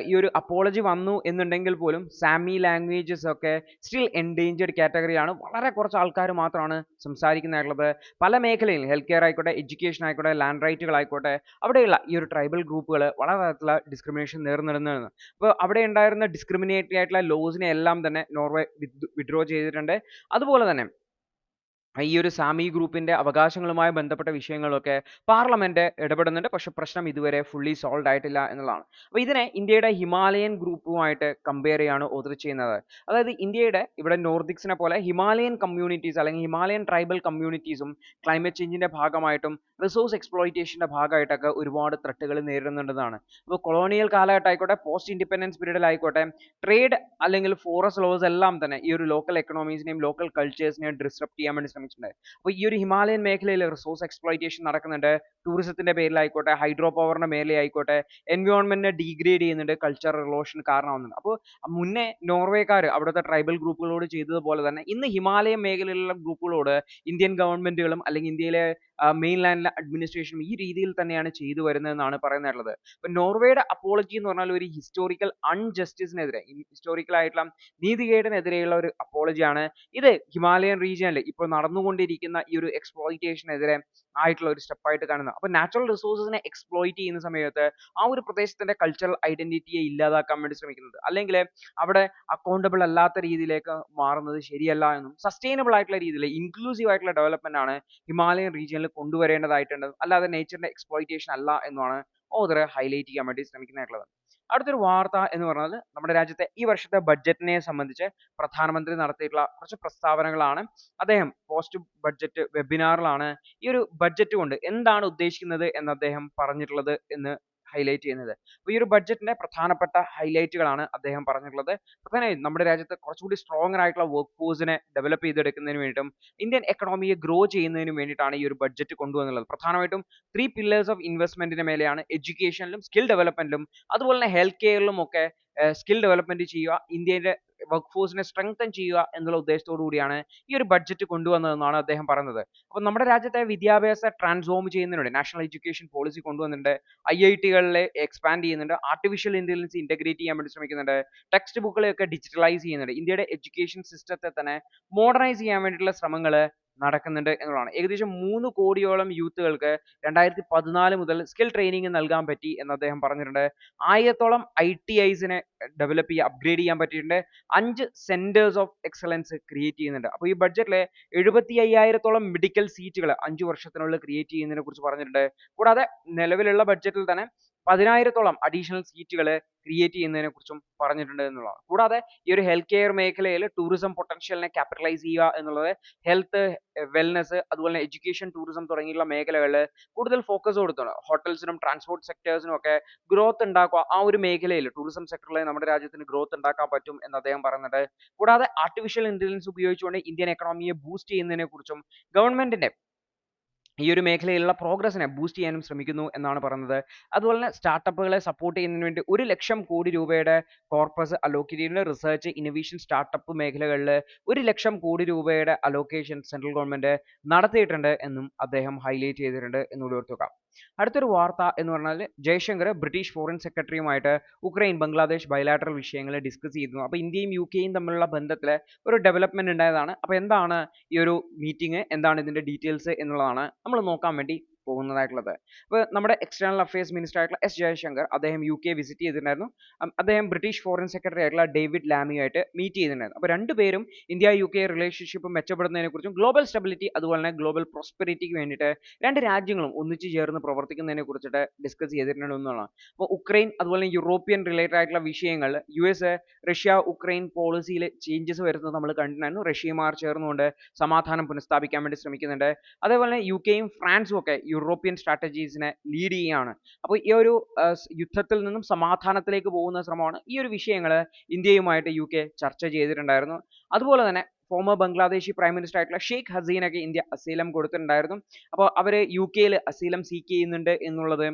ഈ ഒരു അപ്പോളജി വന്നു എന്നുണ്ടെങ്കിൽ പോലും സാമി ലാംഗ്വേജസ് ഒക്കെ സ്റ്റിൽ എൻഡേഞ്ചേർഡ് കാറ്റഗറിയാണ്. വളരെ കുറച്ച് ആൾക്കാർ മാത്രമാണ് സംസാരിക്കുന്നതായിട്ടുള്ളത്. പല മേഖലയിൽ ഹെൽത്ത് കെയർ ആയിക്കോട്ടെ, എഡ്യൂക്കേഷൻ ആയിക്കോട്ടെ, ലാൻഡ് റൈറ്റുകൾ ആയിക്കോട്ടെ, അവിടെയുള്ള ഈ ഒരു ട്രൈബൽ ഗ്രൂപ്പുകൾ വളരെ തരത്തിലുള്ള ഡിസ്ക്രിമിനേഷൻ നേരിടുന്നതാണ്. അപ്പോൾ അവിടെ ഉണ്ടായിരുന്ന ഡിസ്ക്രിമിനേറ്ററി ആയിട്ടുള്ള ലോസിനെ എല്ലാം തന്നെ നോർവേ വിഡ്രോ ചെയ്തിട്ടുണ്ട്. അതുപോലെ തന്നെ ഈ ഒരു സാമി ഗ്രൂപ്പിന്റെ അവകാശങ്ങളുമായി ബന്ധപ്പെട്ട വിഷയങ്ങളൊക്കെ പാർലമെന്റ് ഇടപെടുന്നുണ്ട്. പക്ഷെ പ്രശ്നം ഇതുവരെ ഫുള്ളി സോൾവ് ആയിട്ടില്ല എന്നുള്ളതാണ്. അപ്പോൾ ഇതിനെ ഇന്ത്യയുടെ ഹിമാലയൻ ഗ്രൂപ്പുമായിട്ട് കമ്പയർ ചെയ്യാണ് ഓതർ ചെയ്യുന്നത്. അതായത് ഇന്ത്യയുടെ ഇവിടെ നോർദിക്സിനെ പോലെ ഹിമാലയൻ കമ്മ്യൂണിറ്റീസ് അല്ലെങ്കിൽ ഹിമാലയൻ ട്രൈബൽ കമ്മ്യൂണിറ്റീസും ക്ലൈമറ്റ് ചേഞ്ചിന്റെ ഭാഗമായിട്ടും റിസോഴ്സ് എക്സ്പ്ലോയിറ്റേഷന്റെ ഭാഗമായിട്ടൊക്കെ ഒരുപാട് ത്രെട്ടുകൾ നേരിടുന്നുണ്ടെന്നാണ്. അപ്പോൾ കൊളോണിയൽ കാലഘട്ടമായിക്കോട്ടെ, പോസ്റ്റ് ഇൻഡിപെൻഡൻസ് പീരീഡിലായിക്കോട്ടെ, ട്രേഡ് അല്ലെങ്കിൽ ഫോറസ്റ്റ് ലോസ് എല്ലാം തന്നെ ഈ ഒരു ലോക്കൽ എക്കണോമീസിനെയും ലോക്കൽ കൾച്ചേഴ്സിനെയും ഡിസ്റപ്റ്റ് ചെയ്യാൻ വേണ്ടി ശ്രമിച്ചിട്ടുണ്ട്. അപ്പോൾ ഈ ഒരു ഹിമാലയൻ മേഖലയിൽ റിസോഴ്സ് എക്സ്പ്ലോയിറ്റേഷൻ നടക്കുന്നുണ്ട്. ടൂറിസത്തിന്റെ പേരിലായിക്കോട്ടെ, ഹൈഡ്രോ പവറിന്റെ മേലെ ആയിക്കോട്ടെ, എൻവയോൺമെന്റിനെ ഡീഗ്രേഡ് ചെയ്യുന്നുണ്ട്, കൾച്ചറൽ റിലോഷൻ കാരണമാവുന്നുണ്ട്. അപ്പോൾ മുന്നേ നോർവേക്കാർ അവിടുത്തെ ട്രൈബൽ ഗ്രൂപ്പുകളോട് ചെയ്തതുപോലെ തന്നെ ഇന്ന് ഹിമാലയൻ മേഖലയിലുള്ള ഗ്രൂപ്പുകളോട് ഇന്ത്യൻ ഗവൺമെന്റുകളും അല്ലെങ്കിൽ ഇന്ത്യയിലെ മെയിൻലാൻഡിലെ അഡ്മിനിസ്ട്രേഷനും ഈ രീതിയിൽ തന്നെയാണ് ചെയ്തു വരുന്നതെന്നാണ് പറയുന്നത്. അപ്പോൾ നോർവേയുടെ അപ്പോളജി എന്ന് പറഞ്ഞാൽ ഒരു ഹിസ്റ്റോറിക്കൽ അൺജസ്റ്റിസിനെതിരെ, ഹിസ്റ്റോറിക്കൽ ആയിട്ടുള്ള നീതികേടിനെതിരെയുള്ള ഒരു അപ്പോളജിയാണ്. ഇത് ഹിമാലയൻ റീജിയനിൽ ഇപ്പോൾ നടന്നുകൊണ്ടിരിക്കുന്ന ഈ ഒരു എക്സ്പ്ലോയിറ്റേഷനെതിരെ ആയിട്ടുള്ള ഒരു സ്റ്റെപ്പായിട്ട് കാണുന്നത്. അപ്പോൾ നാച്ചുറൽ റിസോഴ്സസിനെ എക്സ്പ്ലോയിറ്റ് ചെയ്യുന്ന സമയത്ത് ആ ഒരു പ്രദേശത്തിന്റെ കൾച്ചറൽ ഐഡന്റിറ്റിയെ ഇല്ലാതാക്കാൻ വേണ്ടി ശ്രമിക്കുന്നത്, അല്ലെങ്കിൽ അവിടെ അക്കൗണ്ടബിൾ അല്ലാത്ത രീതിയിലേക്ക് മാറുന്നത് ശരിയല്ല എന്നും സസ്റ്റൈനബിൾ ആയിട്ടുള്ള രീതിയിൽ ഇൻക്ലൂസീവ് ആയിട്ടുള്ള ഡെവലപ്മെന്റ് ആണ് ഹിമാലയൻ റീജിയനിൽ കൊണ്ടുവരേണ്ടതായിട്ടുണ്ട്, അല്ലാതെ നേച്ചറിന്റെ എക്സ്പ്ലോയിറ്റേഷൻ അല്ല എന്നാണ് ഓതർ ഹൈലൈറ്റ് ചെയ്യാൻ വേണ്ടി ശ്രമിക്കുന്നതായിട്ടുള്ളത്. അടുത്തൊരു വാർത്ത എന്ന് പറഞ്ഞാൽ നമ്മുടെ രാജ്യത്തെ ഈ വർഷത്തെ ബഡ്ജറ്റിനെ സംബന്ധിച്ച് പ്രധാനമന്ത്രി നടത്തിയിട്ടുള്ള കുറച്ച് പ്രസ്താവനകളാണ്. അദ്ദേഹം പോസ്റ്റ് ബഡ്ജറ്റ് വെബിനാറിലാണ് ഈ ഒരു ബഡ്ജറ്റ് കൊണ്ട് എന്താണ് ഉദ്ദേശിക്കുന്നത് എന്ന് അദ്ദേഹം പറഞ്ഞിട്ടുള്ളത് എന്ന് ഹൈലൈറ്റ് ചെയ്യുന്നത്. അപ്പോൾ ഈ ഒരു ബഡ്ജറ്റിന്റെ പ്രധാനപ്പെട്ട ഹൈലൈറ്റുകളാണ് അദ്ദേഹം പറഞ്ഞിട്ടുള്ളത്. പ്രധാനമായും നമ്മുടെ രാജ്യത്ത് കുറച്ചുകൂടി സ്ട്രോങ്ങർ ആയിട്ടുള്ള വർക്ക് ഫോഴ്സിനെ ഡെവലപ്പ് ചെയ്തെടുക്കുന്നതിന് വേണ്ടിയിട്ടും ഇന്ത്യൻ എക്കണോമിയെ ഗ്രോ ചെയ്യുന്നതിന് വേണ്ടിയിട്ടാണ് ഈ ഒരു ബഡ്ജറ്റ് കൊണ്ടുവന്നുള്ളത്. പ്രധാനമായിട്ടും 3 pillars ഓഫ് ഇൻവെസ്റ്റ്മെന്റിന് മേലെയാണ്. എഡ്യൂക്കേഷനിലും സ്കിൽ ഡെവലപ്മെന്റിലും അതുപോലെ തന്നെ ഹെൽത്ത് കെയറിലും ഒക്കെ സ്കിൽ ഡെവലപ്മെന്റ് ചെയ്യുക, ഇന്ത്യയുടെ വർക്ക് ഫോഴ്സിനെ സ്ട്രെങ്തൻ ചെയ്യുക എന്നുള്ള ഉദ്ദേശത്തോടു കൂടിയാണ് ഈ ഒരു ബഡ്ജറ്റ് കൊണ്ടുവന്നതെന്നാണ് അദ്ദേഹം പറയുന്നത്. അപ്പോൾ നമ്മുടെ രാജ്യത്തെ വിദ്യാഭ്യാസ ട്രാൻസ്ഫോം ചെയ്യുന്നതിനുണ്ട് നാഷണൽ എഡ്യൂക്കേഷൻ പോളിസി കൊണ്ടുവന്നിട്ടുണ്ട്. IIT-കളിലെ എക്സ്പാൻഡ് ചെയ്യുന്നുണ്ട്, ആർട്ടിഫിഷ്യൽ ഇന്റലിജൻസ് ഇന്റഗ്രേറ്റ് ചെയ്യാൻ വേണ്ടി ശ്രമിക്കുന്നുണ്ട്, ടെക്സ്റ്റ് ബുക്കുകളെയൊക്കെ ഡിജിറ്റലൈസ് ചെയ്യുന്നുണ്ട്, ഇന്ത്യയുടെ എഡ്യൂക്കേഷൻ സിസ്റ്റത്തെ തന്നെ മോഡേണൈസ് ചെയ്യാൻ വേണ്ടിയിട്ടുള്ള ശ്രമങ്ങൾ നടക്കുന്നുണ്ട് എന്നുള്ളതാണ്. ഏകദേശം 3 കോടിയോളം യൂത്തുകൾക്ക് 2014 മുതൽ സ്കിൽ ട്രെയിനിങ് നൽകാൻ പറ്റി എന്ന് അദ്ദേഹം പറഞ്ഞിട്ടുണ്ട്. 1000-ഓളം ITIs-നെ ഡെവലപ്പ് ചെയ്യുക, അപ്ഗ്രേഡ് ചെയ്യാൻ പറ്റിയിട്ടുണ്ട്. 5 സെന്റേഴ്സ് ഓഫ് എക്സലൻസ് ക്രിയേറ്റ് ചെയ്യുന്നുണ്ട്. അപ്പോൾ ഈ ബഡ്ജറ്റിലെ 75,000-ഓളം മെഡിക്കൽ സീറ്റുകൾ 5 വർഷത്തിനുള്ളിൽ ക്രിയേറ്റ് ചെയ്യുന്നതിനെ കുറിച്ച് പറഞ്ഞിട്ടുണ്ട്. കൂടാതെ നിലവിലുള്ള ബഡ്ജറ്റിൽ തന്നെ 10,000-ത്തോളം അഡീഷണൽ സീറ്റുകൾ ക്രിയേറ്റ് ചെയ്യുന്നതിനെ കുറിച്ചും പറഞ്ഞിട്ടുണ്ട് എന്നുള്ളതാണ്. കൂടാതെ ഈ ഒരു ഹെൽത്ത് കെയർ മേഖലയിൽ ടൂറിസം പൊട്ടൻഷ്യലിനെ ക്യാപിറ്റലൈസ് ചെയ്യുക എന്നുള്ളത് ഹെൽത്ത്, വെൽനസ്, അതുപോലെ തന്നെ എഡ്യൂക്കേഷൻ, ടൂറിസം തുടങ്ങിയുള്ള മേഖലകളിൽ കൂടുതൽ ഫോക്കസ് കൊടുത്തുണ്ട്. ഹോട്ടൽസിനും ട്രാൻസ്പോർട്ട് സെക്ടേഴ്സിനും ഒക്കെ ഗ്രോത്ത് ഉണ്ടാക്കുക, ആ ഒരു മേഖലയിൽ ടൂറിസം സെക്ടറിൽ നമ്മുടെ രാജ്യത്തിന് ഗ്രോത്ത് ഉണ്ടാക്കാൻ പറ്റും എന്ന് അദ്ദേഹം പറയുന്നുണ്ട്. കൂടാതെ ആർട്ടിഫിഷ്യൽ ഇന്റലിജൻസ് ഉപയോഗിച്ചുകൊണ്ട് ഇന്ത്യൻ എക്കണോമിയെ ബൂസ്റ്റ് ചെയ്യുന്നതിനെ കുറിച്ചും ഗവൺമെന്റിന്റെ ഈ ഒരു മേഖലയിലുള്ള പ്രോഗ്രസ്സിനെ ബൂസ്റ്റ് ചെയ്യാനും ശ്രമിക്കുന്നു എന്നാണ് പറയുന്നത്. അതുപോലെ തന്നെ സ്റ്റാർട്ടപ്പുകളെ സപ്പോർട്ട് ചെയ്യുന്നതിന് വേണ്ടി 1,00,000 കോടി രൂപയുടെ കോർപ്പസ് അലോക്കേറ്റ് ചെയ്യുന്നുണ്ട്. റിസർച്ച്, ഇന്നൊവേഷൻ, സ്റ്റാർട്ടപ്പ് മേഖലകളിൽ 1,00,000 കോടി രൂപയുടെ അലോക്കേഷൻ സെൻട്രൽ ഗവൺമെന്റ് നടത്തിയിട്ടുണ്ട് എന്നും അദ്ദേഹം ഹൈലൈറ്റ് ചെയ്തിട്ടുണ്ട് എന്നുകൂടി ഓർത്ത് വെക്കാം. അടുത്തൊരു വാർത്ത എന്ന് പറഞ്ഞാൽ ജയശങ്കർ ബ്രിട്ടീഷ് ഫോറിൻ സെക്രട്ടറിയുമായിട്ട് ഉക്രൈൻ, ബംഗ്ലാദേശ് ബയലാറ്ററൽ വിഷയങ്ങൾ ഡിസ്കസ് ചെയ്തിരുന്നു. അപ്പോൾ ഇന്ത്യയും യുകെയും തമ്മിലുള്ള ബന്ധത്തിൽ ഒരു ഡെവലപ്മെന്റ് ഉണ്ടായതാണ്. അപ്പോൾ എന്താണ് ഈ ഒരു മീറ്റിംഗ്, എന്താണ് ഇതിന്റെ ഡീറ്റെയിൽസ് എന്നുള്ളതാണ് നമ്മൾ നോക്കാൻ വേണ്ടി പോകുന്നതായിട്ടുള്ളത്. അപ്പോൾ നമ്മുടെ എക്സ്റ്റേണൽ അഫയേഴ്സ് മിനിസ്റ്റർ ആയിട്ടുള്ള എസ് ജയശങ്കർ അദ്ദേഹം യുകെ വിസിറ്റ് ചെയ്തിട്ടുണ്ടായിരുന്നു. അദ്ദേഹം ബ്രിട്ടീഷ് ഫോറിൻ സെക്രട്ടറി ആയിട്ടുള്ള ഡേവിഡ് ലാമിയുമായിട്ട് മീറ്റ് ചെയ്തിട്ടുണ്ടായിരുന്നു. അപ്പോൾ രണ്ടുപേരും ഇന്ത്യ യുകെ റിലേഷൻഷിപ്പ് മെച്ചപ്പെടുന്നതിനെ കുറിച്ചും ഗ്ലോബൽ സ്റ്റെബിലിറ്റി അതുപോലെ തന്നെ ഗ്ലോബൽ പ്രോസ്പെരിറ്റിക്ക് വേണ്ടിയിട്ട് രണ്ട് രാജ്യങ്ങളും ഒന്നിച്ചു ചേർന്ന് പ്രവർത്തിക്കുന്നതിനെ കുറിച്ചിട്ട് ഡിസ്കസ് ചെയ്തിട്ടുണ്ട് എന്നുള്ളതാണ്. അപ്പോൾ ഉക്രൈൻ അതുപോലെ യൂറോപ്യൻ റിലേറ്റഡ് ആയിട്ടുള്ള വിഷയങ്ങൾ US റഷ്യ ഉക്രൈൻ പോളിസിയിൽ ചേഞ്ചസ് വരുന്നത് നമ്മൾ കണ്ടിട്ടുണ്ടായിരുന്നു. റഷ്യയുമാർ ചേർന്നുകൊണ്ട് സമാധാനം പുനഃസ്ഥാപിക്കാൻ വേണ്ടി ശ്രമിക്കുന്നുണ്ട്. അതേപോലെ തന്നെ യുകെയും ഫ്രാൻസും ഒക്കെ യൂറോപ്യൻ സ്ട്രാറ്റജീസിനെ ലീഡ് ചെയ്യുകയാണ്. അപ്പോൾ ഈ ഒരു യുദ്ധത്തിൽ നിന്നും സമാധാനത്തിലേക്ക് പോകുന്ന ശ്രമമാണ്. ഈ ഒരു വിഷയങ്ങൾ ഇന്ത്യയുമായിട്ട് യുകെ ചർച്ച ചെയ്തിട്ടുണ്ടായിരുന്നു. അതുപോലെ തന്നെ ഫോമർ ബംഗ്ലാദേശി പ്രൈം മിനിസ്റ്റർ ആയിട്ടുള്ള ഷെയ്ഖ് ഹസീനയ്ക്ക് ഇന്ത്യ അസീലം കൊടുത്തിട്ടുണ്ടായിരുന്നു. അപ്പോൾ അവർ യുകെയിൽ അസീലം സീക്ക് ചെയ്യുന്നുണ്ട് എന്നുള്ളത്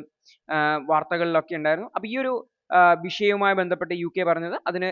വാർത്തകളിലൊക്കെ ഉണ്ടായിരുന്നു. അപ്പോൾ ഈ ഒരു വിഷയവുമായി ബന്ധപ്പെട്ട് യുകെ പറഞ്ഞത് അതിന്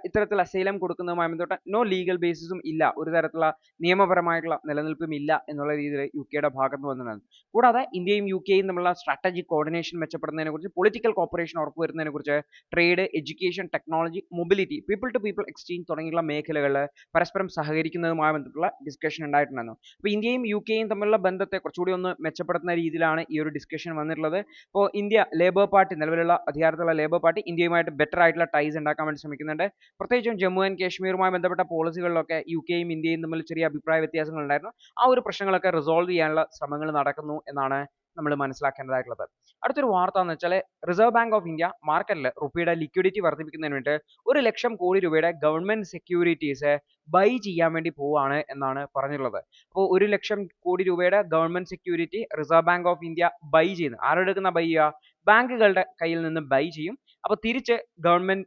ഇത്തരത്തിൽ അസൈലം കൊടുക്കുന്നതുമായി ബന്ധപ്പെട്ട നോ ലീഗൽ ബേസിസും ഇല്ല, ഒരു തരത്തിലുള്ള നിയമപരമായിട്ടുള്ള നിലനിൽപ്പും ഇല്ല എന്നുള്ള രീതിയിൽ യുകെയുടെ ഭാഗത്ത് വന്നിട്ടുണ്ട്. കൂടാതെ ഇന്ത്യയും യുകെയും തമ്മിലുള്ള സ്ട്രാറ്റജിക് കോർഡിനേഷൻ മെച്ചപ്പെടുന്നതിനെ കുറിച്ച്, പൊളിറ്റിക്കൽ കോപ്പറേഷൻ ഉറപ്പുവരുന്നതിനെ കുറിച്ച്, trade, education, technology, mobility, people to people exchange തുടങ്ങിയുള്ള മേഖലകളിൽ പരസ്പരം സഹകരിക്കുന്നതുമായി ബന്ധപ്പെട്ടുള്ള ഡിസ്കഷൻ ഉണ്ടായിട്ടുണ്ടായിരുന്നു. അപ്പോൾ ഇന്ത്യയും യുകെയും തമ്മിലുള്ള ബന്ധത്തെ കുറച്ചുകൂടി ഒന്ന് മെച്ചപ്പെടുത്തുന്ന രീതിയിലാണ് ഈ ഒരു ഡിസ്കഷൻ വന്നിട്ടുള്ളത്. ഇപ്പോൾ ഇന്ത്യ ലേബർ പാർട്ടി, നിലവിലുള്ള അധികാരത്തിലുള്ള ലേബർ പാർട്ടി ഇന്ത്യയുമായിട്ട് ബെറ്റർ ആയിട്ടുള്ള ടൈസ് ഉണ്ടാക്കാൻ വേണ്ടി ശ്രമിക്കുന്നുണ്ട്. പ്രത്യേകിച്ചും ജമ്മു ആൻഡ് കാശ്മീരുമായി ബന്ധപ്പെട്ട പോളിസികളിലൊക്കെ യുകെയും ഇന്ത്യയും തമ്മിൽ ചെറിയ അഭിപ്രായ വ്യത്യാസങ്ങൾ ഉണ്ടായിരുന്നു. ആ ഒരു പ്രശ്നങ്ങളൊക്കെ റിസോൾവ് ചെയ്യാനുള്ള ശ്രമങ്ങൾ നടക്കുന്നു എന്നാണ് നമ്മൾ മനസ്സിലാക്കേണ്ടതായിട്ടുള്ളത്. അടുത്തൊരു വാർത്ത എന്ന് വെച്ചാൽ റിസർവ് ബാങ്ക് ഓഫ് ഇന്ത്യ മാർക്കറ്റിൽ റുപ്പിയുടെ ലിക്വിഡിറ്റി വർദ്ധിപ്പിക്കുന്നതിന് വേണ്ടി 1,00,000 കോടി രൂപയുടെ ഗവൺമെന്റ് സെക്യൂരിറ്റീസ് ബൈ ചെയ്യാൻ വേണ്ടി പോവാണ് എന്നാണ് പറഞ്ഞിട്ടുള്ളത്. അപ്പോൾ 1,00,000 കോടി രൂപയുടെ government security reserve bank of India buy ചെയ്യുന്നു. ആരെടുക്കുന്ന ബൈ ചെയ്യുക? ബാങ്കുകളുടെ കയ്യിൽ നിന്ന് ബൈ ചെയ്യും. അപ്പോൾ തിരിച്ച് ഗവൺമെന്റ്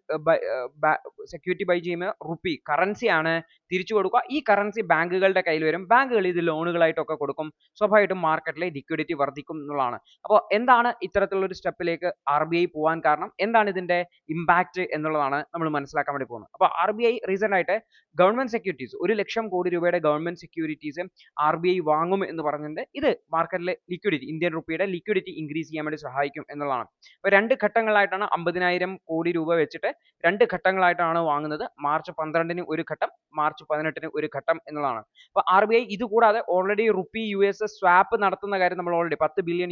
സെക്യൂരിറ്റി ബൈ ചെയ്യുന്ന റുപ്പി കറൻസിയാണ് തിരിച്ചു കൊടുക്കുക. ഈ കറൻസി ബാങ്കുകളുടെ കയ്യിൽ വരും. ബാങ്കുകൾ ഇത് ലോണുകളായിട്ടൊക്കെ കൊടുക്കും. സ്വാഭാവികമായിട്ടും മാർക്കറ്റിലെ ലിക്വിഡിറ്റി വർദ്ധിക്കും എന്നുള്ളതാണ്. അപ്പോൾ എന്താണ് ഇത്തരത്തിലുള്ള ഒരു സ്റ്റെപ്പിലേക്ക് RBI പോകാൻ കാരണം, എന്താണ് ഇതിന്റെ ഇമ്പാക്റ്റ് എന്നുള്ളതാണ് നമ്മൾ മനസ്സിലാക്കാൻ വേണ്ടി പോകുന്നത്. അപ്പോൾ RBI റീസെന്റ് ആയിട്ട് ഗവൺമെന്റ് സെക്യൂരിറ്റീസ് 1,00,000 കോടി രൂപയുടെ ഗവൺമെന്റ് സെക്യൂരിറ്റീസ് RBI വാങ്ങും എന്ന് പറഞ്ഞിട്ടുണ്ട്. ഇത് മാർക്കറ്റിലെ ലിക്വിഡിറ്റി, ഇന്ത്യൻ റുപ്പിയുടെ ലിക്വിഡിറ്റി ഇൻക്രീസ് ചെയ്യാൻ വേണ്ടി സഹായിക്കും എന്നുള്ളതാണ്. അപ്പോൾ രണ്ട് ഘട്ടങ്ങളായിട്ടാണ് 50,000 കോടി രൂപ വെച്ചിട്ട് രണ്ട് ഘട്ടങ്ങളായിട്ടാണ് വാങ്ങുന്നത്. മാർച്ച് 12-ന് ഒരു ഘട്ടം, മാർച്ച് 18-ന് ഒരു ഘട്ടം എന്നുള്ളതാണ്. അപ്പോൾ RBI ഇത് കൂടാതെ ഓൾറെഡി റുപ്പി US സ്വാപ്പ് നടത്തുന്ന കാര്യം നമ്മൾ ഓൾറെഡി $10 ബില്യൺ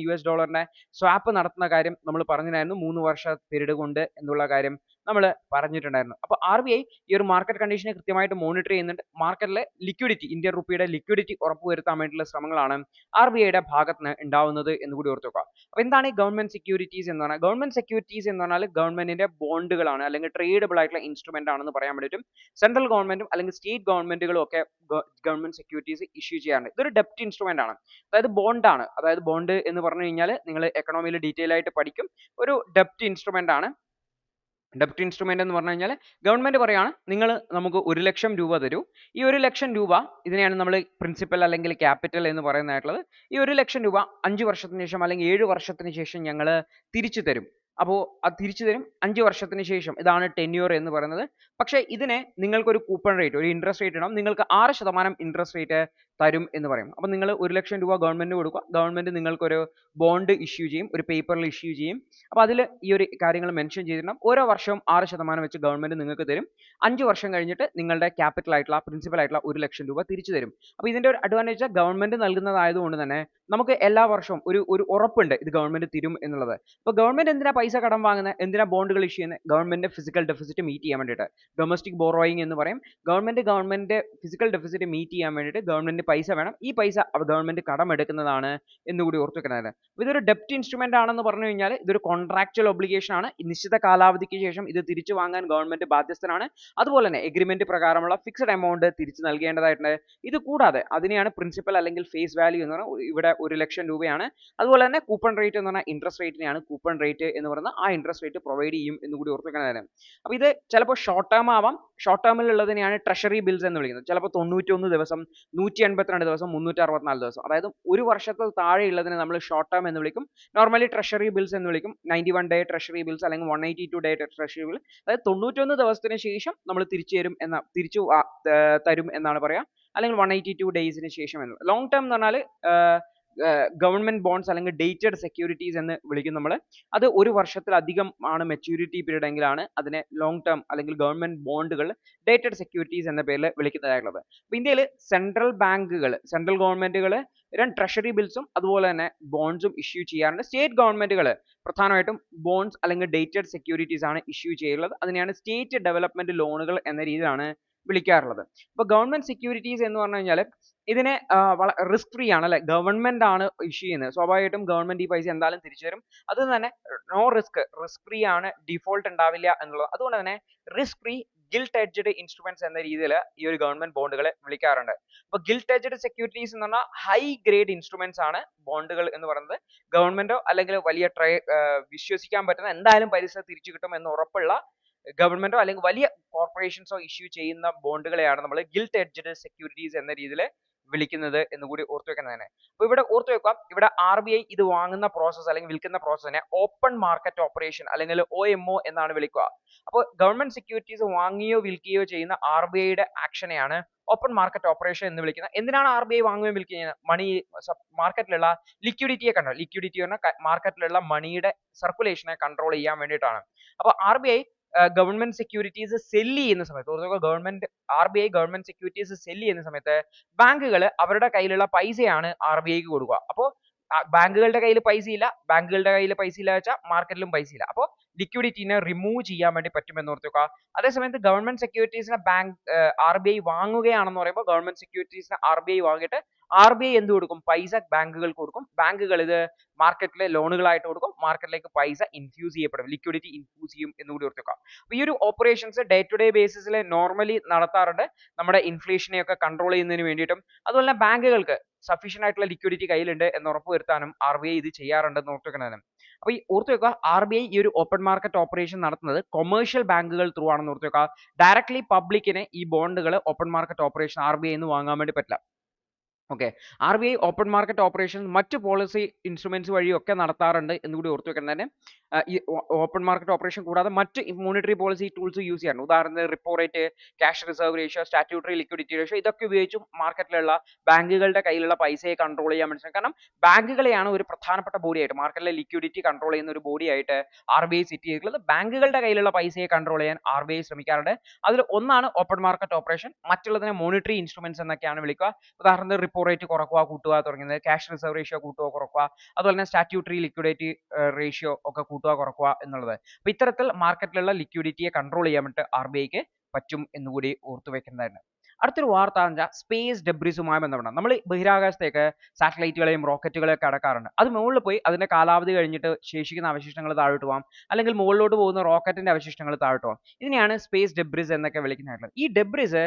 സ്വാപ്പ് നടത്തുന്ന കാര്യം നമ്മൾ പറഞ്ഞിട്ടുണ്ടായിരുന്നു. 3 വർഷ പീരീഡ് കൊണ്ട് എന്നുള്ള കാര്യം നമ്മൾ പറഞ്ഞിട്ടുണ്ടായിരുന്നു. അപ്പോൾ RBI ഈ ഒരു മാർക്കറ്റ് കണ്ടീഷനെ കൃത്യമായിട്ട് മോണിറ്റർ ചെയ്യുന്നുണ്ട്. മാർക്കറ്റിലെ ലിക്വിഡിറ്റി, ഇന്ത്യൻ റുപ്പിയുടെ ലിക്വിഡിറ്റി ഉറപ്പുവരുത്താൻ വേണ്ടിയുള്ള ശ്രമങ്ങളാണ് RBIയുടെ ഭാഗത്ത് നിന്ന് ഉണ്ടാവുന്നത് എന്ന് കൂടി ഓർത്ത് വെക്കുക. അപ്പോൾ എന്താണ് ഈ ഗവൺമെന്റ് സെക്യൂരിറ്റീസ് എന്ന് പറഞ്ഞാൽ? ഗവൺമെന്റ് സെക്യൂരിറ്റീസ് എന്ന് പറഞ്ഞാൽ ഗവൺമെന്റിന്റെ ബോണ്ടുകളാണ്, അല്ലെങ്കിൽ ട്രേഡബിൾ ആയിട്ടുള്ള ഇൻസ്ട്രുമെന്റ് ആണെന്ന് പറയാൻ വേണ്ടിയിട്ടും സെൻട്രൽ ഗവൺമെന്റും അല്ലെങ്കിൽ സ്റ്റേറ്റ് ഗവൺമെന്റുകളും ഒക്കെ ഗവൺമെന്റ് സെക്യൂരിറ്റീസ് ഇഷ്യൂ ചെയ്യാറുണ്ട്. ഇതൊരു ഡെപ്റ്റ് ഇൻസ്ട്രുമെന്റ് ആണ്, അതായത് ബോണ്ടാണ്. അതായത് ബോണ്ട് എന്ന് പറഞ്ഞു കഴിഞ്ഞാൽ നിങ്ങൾ എക്കണോമിയിൽ ഡീറ്റെയിൽ ആയിട്ട് പഠിക്കും. ഒരു ഡെപ്റ്റ് ഇൻസ്ട്രുമെന്റ് ആണ്. ഡെപ്റ്റ് ഇൻസ്ട്രുമെന്റ് എന്ന് പറഞ്ഞു കഴിഞ്ഞാൽ ഗവൺമെന്റ് പറയാണ് നിങ്ങൾ നമുക്ക് 1,00,000 രൂപ തരൂ. ഈ 1,00,000 രൂപ, ഇതിനെയാണ് നമ്മൾ പ്രിൻസിപ്പൽ അല്ലെങ്കിൽ ക്യാപിറ്റൽ എന്ന് പറയുന്നതായിട്ടുള്ളത്. ഈ 1,00,000 രൂപ 5 വർഷത്തിന് ശേഷം അല്ലെങ്കിൽ 7 വർഷത്തിന് ശേഷം ഞങ്ങൾ തിരിച്ചു തരും. അപ്പോൾ അത് തിരിച്ചു തരും 5 വർഷത്തിന് ശേഷം. ഇതാണ് ടെന്യൂർ എന്ന് പറയുന്നത്. പക്ഷേ ഇതിനെ നിങ്ങൾക്കൊരു കൂപ്പൺ റേറ്റ്, ഒരു ഇൻട്രസ്റ്റ് റേറ്റ് ഉണ്ടാവും. നിങ്ങൾക്ക് 6% ഇൻട്രസ്റ്റ് റേറ്റ് തരും എന്ന് പറയും. അപ്പോൾ നിങ്ങൾ 1,00,000 രൂപ ഗവൺമെന്റ് കൊടുക്കുക. ഗവൺമെന്റ് നിങ്ങൾക്കൊരു ബോണ്ട് ഇഷ്യൂ ചെയ്യും, ഒരു പേപ്പറിൽ ഇഷ്യൂ ചെയ്യും. അപ്പോൾ അതിൽ ഈ ഒരു കാര്യങ്ങൾ മെൻഷൻ ചെയ്തിട്ടുണ്ടാവും. ഓരോ വർഷവും 6% വെച്ച് ഗവൺമെന്റ് നിങ്ങൾക്ക് തരും. 5 വർഷം കഴിഞ്ഞിട്ട് നിങ്ങളുടെ ക്യാപിറ്റൽ ആയിട്ടുള്ള, പ്രിൻസിപ്പൽ ആയിട്ടുള്ള 1,00,000 രൂപ തിരിച്ചു തരും. അപ്പോൾ ഇതിന്റെ ഒരു അഡ്വാൻറ്റേജ് ഗവൺമെന്റ് നൽകുന്നതായതുകൊണ്ട് തന്നെ നമുക്ക് എല്ലാ വർഷവും ഒരു ഉറപ്പുണ്ട് ഇത് ഗവൺമെന്റ് തരും എന്നുള്ളത്. അപ്പോൾ ഗവൺമെന്റ് എന്തിനാ പൈസ കടം വാങ്ങുന്നത്, എന്തിനാ ബോണ്ടുകൾ ഇഷ്യൂ ചെയ്യുന്നത്? ഗവൺമെന്റ് ഫിസിക്കൽ ഡെഫിസിറ്റ് മീറ്റ് ചെയ്യാൻ വേണ്ടിയിട്ട്. ഡൊമസ്റ്റിക് ബോറോയിങ് എന്ന് പറയും. ഗവൺമെന്റ് ഫിസിക്കൽ ഡെഫിസിറ്റ് മീറ്റ് ചെയ്യാൻ വേണ്ടിയിട്ട് ഗവൺമെന്റ് പൈസ വേണം, ഈ പൈസ ഗവൺമെന്റ് കടമെടുക്കുന്നതാണ് എന്നുകൂടി ഓർത്ത് വെക്കുന്നതാണ്. ഇതൊരു ഡെപ്റ്റ് ഇൻസ്ട്രുമെന്റ് ആണെന്ന് പറഞ്ഞു കഴിഞ്ഞാൽ ഇതൊരു കോൺട്രാക്ച്വൽ ഒബ്ലിഗേഷൻ ആണ്. നിശ്ചിത കാലാവധിക്ക് ശേഷം ഇത് തിരിച്ചു വാങ്ങാൻ ഗവൺമെന്റ് ബാധ്യസ്ഥനാണ്. അതുപോലെ തന്നെ എഗ്രിമെന്റ് പ്രകാരമുള്ള ഫിക്സഡ് എമൗണ്ട് തിരിച്ചു നൽകേണ്ടതായിട്ടുണ്ട്. ഇത് കൂടാതെ അതിനെയാണ് പ്രിൻസിപ്പൽ അല്ലെങ്കിൽ ഫേസ് വാല്യൂ എന്ന് പറഞ്ഞാൽ ഇവിടെ 1,00,000 രൂപയാണ്. അതുപോലെ തന്നെ കൂപ്പൺ റേറ്റ് എന്ന് പറഞ്ഞാൽ ഇൻട്രസ്റ്റ് റേറ്റിനെയാണ് കൂപ്പൺ റേറ്റ് എന്ന് പറയുന്നത്. ആ ഇൻട്രസ്റ്റ് റേറ്റ് പ്രൊവൈഡ് ചെയ്യും എന്ന് കൂടി ഓർത്ത് വെക്കുന്നതാണ്. അപ്പോൾ ഇത് ചിലപ്പോൾ ഷോർട്ട് ടേം ആവാം. ഷോർട്ട് ടേമിൽ ഉള്ളതിനെയാണ് ട്രഷറി ബിൽസ് എന്ന് വിളിക്കുന്നത്. ചിലപ്പോൾ 91 ദിവസം, 182 ദിവസം, 364 ദിവസം, അതായത് ഒരു വർഷത്തിൽ താഴെയുള്ളതിനെ നമ്മൾ ഷോർട്ട് ടേം എന്ന് വിളിക്കും. നോർമലി ട്രഷറി ബിൽസ് എന്ന് വിളിക്കും. 91 ഡേ ട്രഷറി ബിൽസ് അല്ലെങ്കിൽ 182 ഡേ ട്രഷറി ബിൽ, അതായത് 91 ദിവസത്തിന് ശേഷം നമ്മൾ തരും എന്നാണ് പറയാ, അല്ലെങ്കിൽ 182 ഡേയ്സിന് ശേഷം എന്ന്. ലോങ് ടേം എന്ന് പറഞ്ഞാൽ ഗവൺമെന്റ് ബോണ്ട്സ് അല്ലെങ്കിൽ ഡേറ്റഡ് സെക്യൂരിറ്റീസ് എന്ന് വിളിക്കും നമ്മൾ. അത് ഒരു വർഷത്തിലധികം ആണ് മെച്യൂരിറ്റി പീരീഡ് എങ്കിലാണ് അതിനെ ലോങ് ടേം അല്ലെങ്കിൽ ഗവൺമെന്റ് ബോണ്ടുകൾ ഡേറ്റഡ് സെക്യൂരിറ്റീസ് എന്ന പേരിൽ വിളിക്കുന്നതായിട്ടുള്ളത്. അപ്പോൾ ഇന്ത്യയിൽ സെൻട്രൽ ബാങ്കുകൾ, സെൻട്രൽ ഗവൺമെന്റുകൾ ട്രഷറി ബിൽസും അതുപോലെ തന്നെ ബോണ്ട്സും ഇഷ്യൂ ചെയ്യാറുണ്ട്. സ്റ്റേറ്റ് ഗവൺമെന്റുകൾ പ്രധാനമായിട്ടും ബോണ്ട്സ് അല്ലെങ്കിൽ ഡേറ്റഡ് സെക്യൂരിറ്റീസ് ആണ് ഇഷ്യൂ ചെയ്യുന്നത്. അതിനെയാണ് സ്റ്റേറ്റ് ഡെവലപ്മെന്റ് ലോണുകൾ എന്ന രീതിയിലാണ് വിളിക്കാറുള്ളത്. അപ്പോൾ ഗവൺമെന്റ് സെക്യൂരിറ്റീസ് എന്ന് പറഞ്ഞു കഴിഞ്ഞാൽ ഇതിനെ റിസ്ക് ഫ്രീ ആണ് അല്ലെ, ഗവൺമെന്റ് ആണ് ഇഷ്യൂ ചെയ്യുന്നത്. സ്വാഭാവികമായിട്ടും ഗവൺമെന്റ് ഈ പൈസ എന്തായാലും തിരിച്ചു തരും. അത് തന്നെ നോ റിസ്ക് ഫ്രീ ആണ്, ഡിഫോൾട്ട് ഉണ്ടാവില്ല എന്നുള്ളത്. അതുകൊണ്ട് തന്നെ risk free gilt edged instruments എന്ന രീതിയിൽ ഈ ഒരു ഗവൺമെന്റ് ബോണ്ടുകളെ വിളിക്കാറുണ്ട്. അപ്പൊ ഗിൽറ്റ് എഡ്ജഡ് സെക്യൂരിറ്റീസ് എന്ന് പറഞ്ഞാൽ ഹൈ ഗ്രേഡ് ഇൻസ്ട്രുമെന്റ്സ് ആണ് ബോണ്ടുകൾ എന്ന് പറയുന്നത്. ഗവൺമെന്റോ അല്ലെങ്കിൽ വലിയ വിശ്വസിക്കാൻ പറ്റുന്ന എന്തായാലും പൈസ തിരിച്ചു കിട്ടും എന്ന് ഉറപ്പുള്ള ഗവൺമെന്റോ അല്ലെങ്കിൽ വലിയ കോർപ്പറേഷൻസോ ഇഷ്യൂ ചെയ്യുന്ന ബോണ്ടുകളെയാണ് നമ്മൾ ഗിൽറ്റ് എഡ്ജഡ് സെക്യൂരിറ്റീസ് എന്ന രീതിയിൽ വിളിക്കുന്നത് എന്ന് കൂടി ഓർത്തു വെക്കുന്നതാണ്. അപ്പോൾ ഇവിടെ ഓർത്തു വെക്കാം, ഇവിടെ RBI ഇത് വാങ്ങുന്ന പ്രോസസ്സ് അല്ലെങ്കിൽ വിൽക്കുന്ന പ്രോസസ്സിനെ ഓപ്പൺ മാർക്കറ്റ് ഓപ്പറേഷൻ അല്ലെങ്കിൽ OMO എന്നാണ് വിളിക്കുക. അപ്പോൾ ഗവൺമെന്റ് സെക്യൂരിറ്റീസ് വാങ്ങുകയോ വിൽക്കുകയോ ചെയ്യുന്ന RBIയുടെ ആക്ഷനെയാണ് ഓപ്പൺ മാർക്കറ്റ് ഓപ്പറേഷൻ എന്ന് വിളിക്കുന്നത്. എന്തിനാണ് RBI വാങ്ങുകയും വിൽക്കുകയും മണി മാർക്കറ്റിലുള്ള ലിക്വിഡിറ്റിയെ ലിക്വിഡിറ്റി പറഞ്ഞാൽ മാർക്കറ്റിലുള്ള മണിയുടെ സർക്കുലേഷനെ കൺട്രോൾ ചെയ്യാൻ വേണ്ടിയിട്ടാണ്. അപ്പോൾ RBI ഗവൺമെന്റ് സെക്യൂരിറ്റീസ് സെല്ല് ചെയ്യുന്ന സമയത്ത്, RBI ഗവൺമെന്റ് സെക്യൂരിറ്റീസ് സെല്ല് ചെയ്യുന്ന സമയത്ത് ബാങ്കുകൾ അവരുടെ കയ്യിലുള്ള പൈസയാണ് RBIക്ക് കൊടുക്കുക. അപ്പോൾ ബാങ്കുകളുടെ കയ്യിൽ പൈസ ഇല്ല വെച്ചാൽ മാർക്കറ്റിലും പൈസ ഇല്ല. അപ്പോൾ ലിക്വിഡിറ്റിനെ റിമൂവ് ചെയ്യാൻ വേണ്ടി പറ്റുമെന്ന് ഓർത്ത് വെക്കുക. അതേസമയത്ത് ഗവൺമെന്റ് സെക്യൂരിറ്റീസിനെ RBI വാങ്ങുകയാണെന്ന് പറയുമ്പോൾ ഗവൺമെന്റ് സെക്യൂരിറ്റീസിനെ RBI വാങ്ങിയിട്ട് RBI എന്ത് കൊടുക്കും? പൈസ ബാങ്കുകൾക്ക് കൊടുക്കും. ബാങ്കുകൾ ഇത് മാർക്കറ്റിലെ ലോണുകളായിട്ട് കൊടുക്കും. മാർക്കറ്റിലേക്ക് പൈസ ഇൻഫ്യൂസ് ചെയ്യപ്പെടും, ലിക്വിഡിറ്റി ഇൻഫ്യൂസ് ചെയ്യും എന്നുകൂടി ഓർത്ത് വെക്കുക. അപ്പോൾ ഈ ഒരു ഓപ്പറേഷൻസ് ഡേ ടു ഡേ ബേസിസിൽ നോർമലി നടത്താറുണ്ട്, നമ്മുടെ ഇൻഫ്ലേഷനെയൊക്കെ കൺട്രോൾ ചെയ്യുന്നതിന് വേണ്ടിയിട്ടും. അതുപോലെ തന്നെ ബാങ്കുകൾക്ക് സഫീഷ്യന്റ് ആയിട്ടുള്ള ലിക്വിഡിറ്റി കയ്യിലുണ്ട് എന്ന് ഉറപ്പുവരുത്താനും RBI ഇത് ചെയ്യാറുണ്ടെന്ന് ഓർത്ത് വെക്കുന്നതാണ്. അപ്പോൾ ഈ ഓർത്ത് വെക്കുക, RBI ഈ ഒരു ഓപ്പൺ മാർക്കറ്റ് ഓപ്പറേഷൻ നടത്തുന്നത് കൊമേഴ്ഷ്യൽ ബാങ്കുകൾ ത്രൂ ആണെന്ന് ഓർത്ത് വെക്കുക. ഡയറക്ട്ലി പബ്ലിക്കിനെ ഈ ബോണ്ടുകൾ ഓപ്പൺ മാർക്കറ്റ് ഓപ്പറേഷൻ RBI ന്ന് വാങ്ങാൻ വേണ്ടി പറ്റില്ല. Okay, RBI open market operation മറ്റ് പോളിസി ഇൻസ്ട്രുമെന്റ്സ് വഴിയൊക്കെ നടത്താറുണ്ട് എന്നുകൂടി ഓർത്ത് വെക്കേണ്ടത്. ഈ ഓപ്പൺ മാർക്കറ്റ് ഓപ്പറേഷൻ കൂടാതെ മറ്റ് മോണിറ്ററി പോളിസി ടൂൾസ് യൂസ് ചെയ്യാറുണ്ട്. ഉദാഹരണത്തിന് repo rate, cash reserve ratio, statutory liquidity ratio, ഇതൊക്കെ ഉപയോഗിച്ചും മാർക്കറ്റിലുള്ള ബാങ്കുകളുടെ കയ്യിലുള്ള പൈസയെ കൺട്രോൾ ചെയ്യാൻ വേണ്ടി. കാരണം ബാങ്കുകളെയാണ് ഒരു പ്രധാനപ്പെട്ട ബോഡിയായിട്ട്, മാർക്കറ്റിലെ ലിക്വിഡിറ്റി കൺട്രോൾ ചെയ്യുന്ന ഒരു ബോഡിയായിട്ട് RBI സെറ്റ് ചെയ്തിട്ടുള്ളത്. ബാങ്കുകളുടെ കയ്യിലുള്ള പൈസയെ കൺട്രോൾ ചെയ്യാൻ RBI ശ്രമിക്കാറുണ്ട്. അതിൽ ഒന്നാണ് ഓപ്പൺ മാർക്കറ്റ് ഓപ്പറേഷൻ, മറ്റുള്ളതിനെ മോണിറ്ററി ഇൻസ്ട്രുമെന്റ്സ് എന്നൊക്കെയാണ് വിളിക്കുക. ഉദാഹരണത്തിന് റിപ്പോ റേറ്റ് കുറക്കുക, കൂട്ടുക തുടങ്ങിയത്, ക്യാഷ് റിസർവ് റേഷ്യോ കൂട്ടുക, കുറക്കുക, അതുപോലെ തന്നെ സ്റ്റാറ്റ്യൂട്ടറി ലിക്വിഡിറ്റി റേഷ്യോ ഒക്കെ കൂട്ടുക, കുറക്കുക എന്നുള്ളത്. അപ്പോൾ ഇത്തരത്തിൽ മാർക്കറ്റിലുള്ള ലിക്വിഡിറ്റിയെ കൺട്രോൾ ചെയ്യാൻ വേണ്ടി RBIക്ക് പറ്റും എന്നുകൂടി ഓർത്തു വെക്കുന്നതാണ്. അടുത്തൊരു വാർത്ത എന്ന് വെച്ചാൽ സ്പേസ് ഡെബ്രിസുമായി ബന്ധപ്പെട്ടാണ്. നമ്മൾ ബഹിരാകാശത്തേക്ക് സാറ്റലൈറ്റുകളെയും റോക്കറ്റുകളെയും ഒക്കെ അടക്കാറുണ്ട്. അത് മുകളിൽ പോയി അതിന്റെ കാലാവധി കഴിഞ്ഞിട്ട് ശേഷിക്കുന്ന അവശിഷ്ടങ്ങൾ താഴോട്ട് പോകാം, അല്ലെങ്കിൽ മുകളിലോട്ട് പോകുന്ന റോക്കറ്റിന്റെ അവശിഷ്ടങ്ങൾ താഴോട്ട് പോകാം. ഇതിനെയാണ് സ്പേസ് ഡെബ്രിസ് എന്നൊക്കെ വിളിക്കുന്നത്. ഈ ഡെബ്രിസ്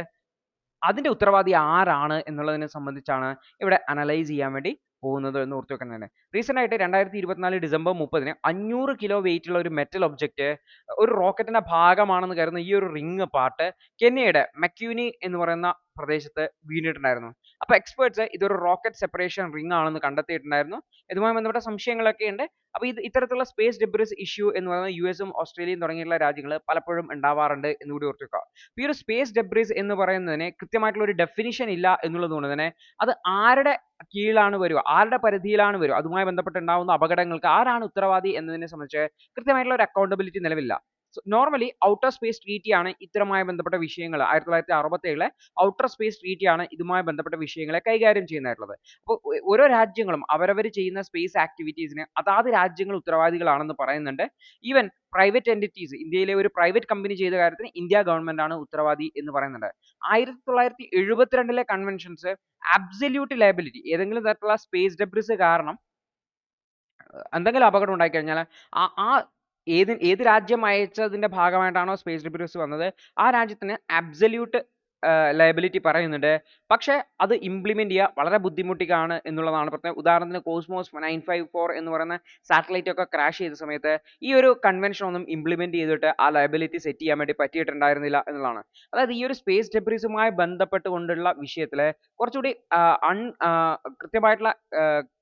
അതിന്റെ ഉത്തരവാദി ആരാണ് എന്നുള്ളതിനെ സംബന്ധിച്ചാണ് ഇവിടെ അനലൈസ് ചെയ്യാൻ വേണ്ടി പോകുന്നത് എന്ന് ഓർത്ത് വെക്കുന്നതാണ്. റീസെന്റ് ആയിട്ട് 2024 ഡിസംബർ 30-ന് 500 കിലോ വെയിറ്റ് ഉള്ള ഒരു മെറ്റൽ ഒബ്ജക്റ്റ് ഒരു റോക്കറ്റിന്റെ ഭാഗമാണെന്ന് കരുതുന്ന ഈ ഒരു റിംഗ് പാർട്ട് കെന്യയുടെ മക്യൂനി എന്ന് പറയുന്ന പ്രദേശത്ത് വീണിട്ടുണ്ടായിരുന്നു. അപ്പോൾ എക്സ്പേർട്സ് ഇതൊരു റോക്കറ്റ് സെപ്പറേഷൻ റിംഗ് ആണെന്ന് കണ്ടെത്തിയിട്ടുണ്ടായിരുന്നു. ഇതുമായി ബന്ധപ്പെട്ട സംശയങ്ങളൊക്കെ ഉണ്ട്. അപ്പോൾ ഇത്തരത്തിലുള്ള സ്പേസ് ഡെബ്രിസ് ഇഷ്യൂ എന്ന് പറയുന്നത് US-ഉം ഓസ്ട്രേലിയയും തുടങ്ങിയുള്ള രാജ്യങ്ങൾ പലപ്പോഴും ഉണ്ടാവാറുണ്ട് എന്നുകൂടി ഓർത്ത് വെക്കുക. ഈ ഒരു സ്പേസ് ഡെബ്രിസ് എന്ന് പറയുന്നതിന് കൃത്യമായിട്ടുള്ള ഒരു ഡെഫിനിഷൻ ഇല്ല എന്നുള്ളത് കൊണ്ട് തന്നെ അത് ആരുടെ കീഴിലാണ് വരിക, ആരുടെ പരിധിയിലാണ് വരിക, അതുമായി ബന്ധപ്പെട്ട് ഉണ്ടാവുന്ന അപകടങ്ങൾക്ക് ആരാണ് ഉത്തരവാദി എന്നതിനെ സംബന്ധിച്ച് കൃത്യമായിട്ടുള്ള ഒരു അക്കൗണ്ടബിലിറ്റി നിലവില്ല. നോർമലി ഔട്ടർ സ്പേസ് ട്രീറ്റി ആണ് ഇത്തരമായി ബന്ധപ്പെട്ട വിഷയങ്ങൾ 1967 ഔട്ടർ സ്പേസ് ട്രീറ്റി ആണ് ഇതുമായി ബന്ധപ്പെട്ട വിഷയങ്ങളെ കൈകാര്യം ചെയ്യുന്നതായിട്ടുള്ളത്. അപ്പോൾ ഓരോ രാജ്യങ്ങളും അവരവർ ചെയ്യുന്ന സ്പേസ് ആക്ടിവിറ്റീസിന് അതാത് രാജ്യങ്ങൾ ഉത്തരവാദികളാണെന്ന് പറയുന്നുണ്ട്. ഈവൻ പ്രൈവറ്റ് എൻറ്റിറ്റീസ് ഇന്ത്യയിലെ ഒരു പ്രൈവറ്റ് കമ്പനി ചെയ്ത കാര്യത്തിന് ഇന്ത്യ ഗവൺമെന്റ് ആണ് ഉത്തരവാദി എന്ന് പറയുന്നുണ്ട്. 1972 കൺവെൻഷൻസ് അബ്സല്യൂട്ട് ലയബിലിറ്റി ഏതെങ്കിലും തരത്തിലുള്ള സ്പേസ് ഡെബ്രിസ് കാരണം എന്തെങ്കിലും അപകടം ഉണ്ടായിക്കഴിഞ്ഞാൽ ആ ആ ഏത് രാജ്യം അയച്ചതിന്റെ ഭാഗമായിട്ടാണോ സ്പേസ് ഡെബ്രിസ് വന്നത് ആ രാജ്യത്തിന് അബ്സല്യൂട്ട് ലയബിലിറ്റി പറയുന്നുണ്ട്. പക്ഷേ അത് ഇംപ്ലിമെന്റ് ചെയ്യുക വളരെ ബുദ്ധിമുട്ടിക്കാണ് എന്നുള്ളതാണ് പ്രത്യേകം. ഉദാഹരണത്തിന് കോസ്മോസ് 954 എന്ന് പറയുന്ന സാറ്റലൈറ്റ് ഒക്കെ ക്രാഷ് ചെയ്ത സമയത്ത് ഈ ഒരു കൺവെൻഷൻ ഒന്നും ഇംപ്ലിമെന്റ് ചെയ്തിട്ട് ആ ലയബിലിറ്റി സെറ്റ് ചെയ്യാൻ വേണ്ടി പറ്റിയിട്ടുണ്ടായിരുന്നില്ല എന്നുള്ളതാണ്. അതായത് ഈ ഒരു സ്പേസ് ഡെബ്രിസുമായി ബന്ധപ്പെട്ടുകൊണ്ടുള്ള വിഷയത്തിൽ കുറച്ചുകൂടി കൃത്യമായിട്ടുള്ള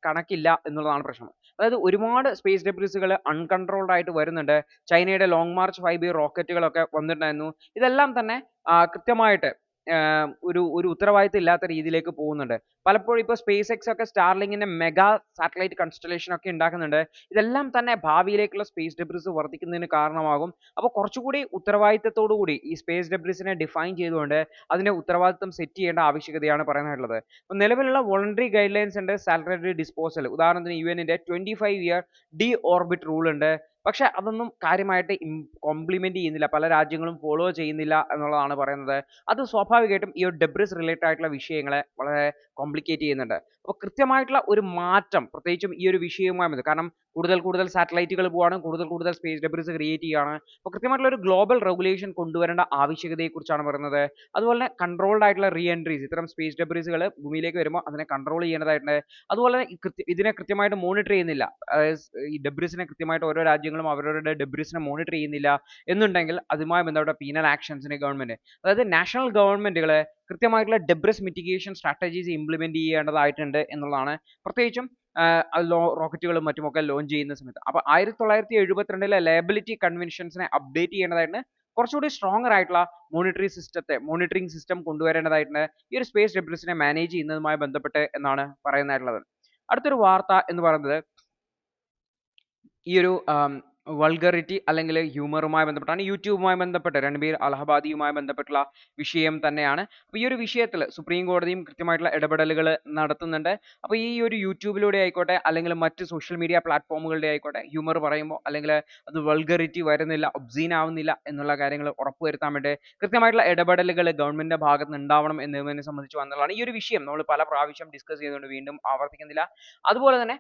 കണക്കില്ല എന്നുള്ളതാണ് പ്രശ്നം. അതായത് ഒരുപാട് സ്പേസ് ഡെബ്രിസുകൾ അൺകൺട്രോൾഡ് ആയിട്ട് വരുന്നുണ്ട്. ചൈനയുടെ ലോങ് മാർച്ച് 5B റോക്കറ്റുകളൊക്കെ വന്നിട്ടുണ്ടായിരുന്നു. ഇതെല്ലാം തന്നെ കൃത്യമായിട്ട് ഒരു ഉത്തരവാദിത്തം ഇല്ലാത്ത രീതിയിലേക്ക് പോകുന്നുണ്ട്. പലപ്പോഴും ഇപ്പോൾ സ്പേസ് എക്സ് ഒക്കെ സ്റ്റാർലിങ്കിന്റെ മെഗാ സാറ്റലൈറ്റ് കൺസ്റ്റലേഷൻ ഒക്കെ ഉണ്ടാക്കുന്നുണ്ട്. ഇതെല്ലാം തന്നെ ഭാവിയിലേക്കുള്ള സ്പേസ് ഡെബ്രിസ് വർദ്ധിക്കുന്നതിന് കാരണമാകും. അപ്പോൾ കുറച്ചുകൂടി ഉത്തരവാദിത്തത്തോടു കൂടി ഈ സ്പേസ് ഡെബ്രിസിനെ ഡിഫൈൻ ചെയ്തുകൊണ്ട് അതിന്റെ ഉത്തരവാദിത്തം സെറ്റ് ചെയ്യേണ്ട ആവശ്യകതയാണ് പറയാനുള്ളത്. അപ്പോൾ നിലവിലുള്ള വോളണ്ടറി ഗൈഡ് ലൈൻസ് ഉണ്ട് സാറ്റലൈറ്റ് ഡിസ്പോസൽ. ഉദാഹരണത്തിന് UN-ന്റെ 25 ഇയർ ഡി ഓർബിറ്റ് റൂൾ ഉണ്ട്. പക്ഷെ അതൊന്നും കാര്യമായിട്ട് കോംപ്ലിമെന്റ് ചെയ്യുന്നില്ല. പല രാജ്യങ്ങളും ഫോളോ ചെയ്യുന്നില്ല എന്നുള്ളതാണ് പറയുന്നത്. അത് സ്വാഭാവികമായിട്ടും ഈ ഒരു ഡെബ്രിസ് റിലേറ്റഡ് ആയിട്ടുള്ള വിഷയങ്ങളെ വളരെ കോംപ്ലിക്കേറ്റ് ചെയ്യുന്നുണ്ട്. അപ്പോൾ കൃത്യമായിട്ടുള്ള ഒരു മാറ്റം പ്രത്യേകിച്ചും ഈ ഒരു വിഷയവുമായി ബന്ധപ്പെട്ട് കാരണം കൂടുതൽ സാറ്റലൈറ്റുകൾ പോവാണ്, കൂടുതൽ സ്പേസ് ഡെബ്രിസ് ക്രിയേറ്റ് ചെയ്യുകയാണ്. അപ്പോൾ കൃത്യമായിട്ടുള്ള ഒരു ഗ്ലോബൽ റെഗുലേഷൻ കൊണ്ടുവരേണ്ട ആവശ്യകതയെക്കുറിച്ചാണ് പറയുന്നത്. അതുപോലെ തന്നെ കൺട്രോൾഡ് ആയിട്ടുള്ള റീ എൻട്രീസ് ഇത്തരം സ്പേസ് ഡെബ്രിസുകൾ ഭൂമിയിലേക്ക് വരുമ്പോൾ അതിനെ കൺട്രോൾ ചെയ്യേണ്ടതായിട്ടുണ്ട്. അതുപോലെ തന്നെ ഇതിനെ കൃത്യമായിട്ട് മോണിറ്റർ ചെയ്യുന്നില്ല. ഈ ഡെബ്രിസിനെ കൃത്യമായിട്ട് ഓരോ രാജ്യങ്ങളും അവരവരുടെ ഡെബ്രിസിനെ മോണിറ്റർ ചെയ്യുന്നില്ല എന്നുണ്ടെങ്കിൽ അതുമായി ബന്ധപ്പെട്ട പീനൽ ആക്ഷൻസിനെ ഗവൺമെന്റ് അതായത് നാഷണൽ ഗവൺമെന്റുകൾ കൃത്യമായിട്ടുള്ള ഡെബ്രിസ് മിറ്റിഗേഷൻ സ്ട്രാറ്റജീസ് ഇംപ്ലിമെന്റ് ചെയ്യേണ്ടതായിട്ടുണ്ട് എന്നുള്ളതാണ്. പ്രത്യേകിച്ചും റോക്കറ്റുകളും മറ്റുമൊക്കെ ലോഞ്ച് ചെയ്യുന്ന സമയത്ത്. അപ്പോൾ 1972 ലയബിലിറ്റി കൺവെൻഷൻസിനെ അപ്ഡേറ്റ് ചെയ്യേണ്ടതായിട്ട് കുറച്ചുകൂടി സ്ട്രോങ്ങർ ആയിട്ടുള്ള മോണിറ്ററിംഗ് സിസ്റ്റം കൊണ്ടുവരേണ്ടതായിട്ടുണ്ട് ഈ ഒരു സ്പേസ് ഡെബ്രിസിനെ മാനേജ് ചെയ്യുന്നതുമായി ബന്ധപ്പെട്ട് എന്നാണ് പറയുന്നതായിട്ടുള്ളത്. അടുത്തൊരു വാർത്ത എന്ന് പറയുന്നത് ഈ ഒരു വൾഗറിറ്റി അല്ലെങ്കിൽ ഹ്യൂമറുമായി ബന്ധപ്പെട്ടാണ്. യൂട്യൂബുമായി ബന്ധപ്പെട്ട് രൺബീർ അലഹബാദിയുമായി ബന്ധപ്പെട്ടുള്ള വിഷയം തന്നെയാണ്. അപ്പോൾ ഈ ഒരു വിഷയത്തിൽ സുപ്രീം കോടതിയും കൃത്യമായിട്ടുള്ള ഇടപെടലുകൾ നടത്തുന്നുണ്ട്. അപ്പോൾ ഈ ഒരു യൂട്യൂബിലൂടെ ആയിക്കോട്ടെ അല്ലെങ്കിൽ മറ്റ് സോഷ്യൽ മീഡിയ പ്ലാറ്റ്ഫോമുകളുടെ ആയിക്കോട്ടെ ഹ്യൂമർ പറയുമ്പോൾ അല്ലെങ്കിൽ അത് വൾഗറിറ്റി വരുന്നില്ല, ഒബ്സീൻ ആവുന്നില്ല എന്നുള്ള കാര്യങ്ങൾ ഉറപ്പുവരുത്താൻ വേണ്ടി കൃത്യമായിട്ടുള്ള ഇടപെടലുകൾ ഗവൺമെന്റിന്റെ ഭാഗത്ത് നിന്ന് ഉണ്ടാവണം എന്നതിനെ സംബന്ധിച്ച് വന്നതാണ്. ഈ ഒരു വിഷയം നമ്മൾ പല പ്രാവശ്യം ഡിസ്കസ് ചെയ്തുകൊണ്ട് വീണ്ടും ആവർത്തിക്കുന്നില്ല. അതുപോലെ തന്നെ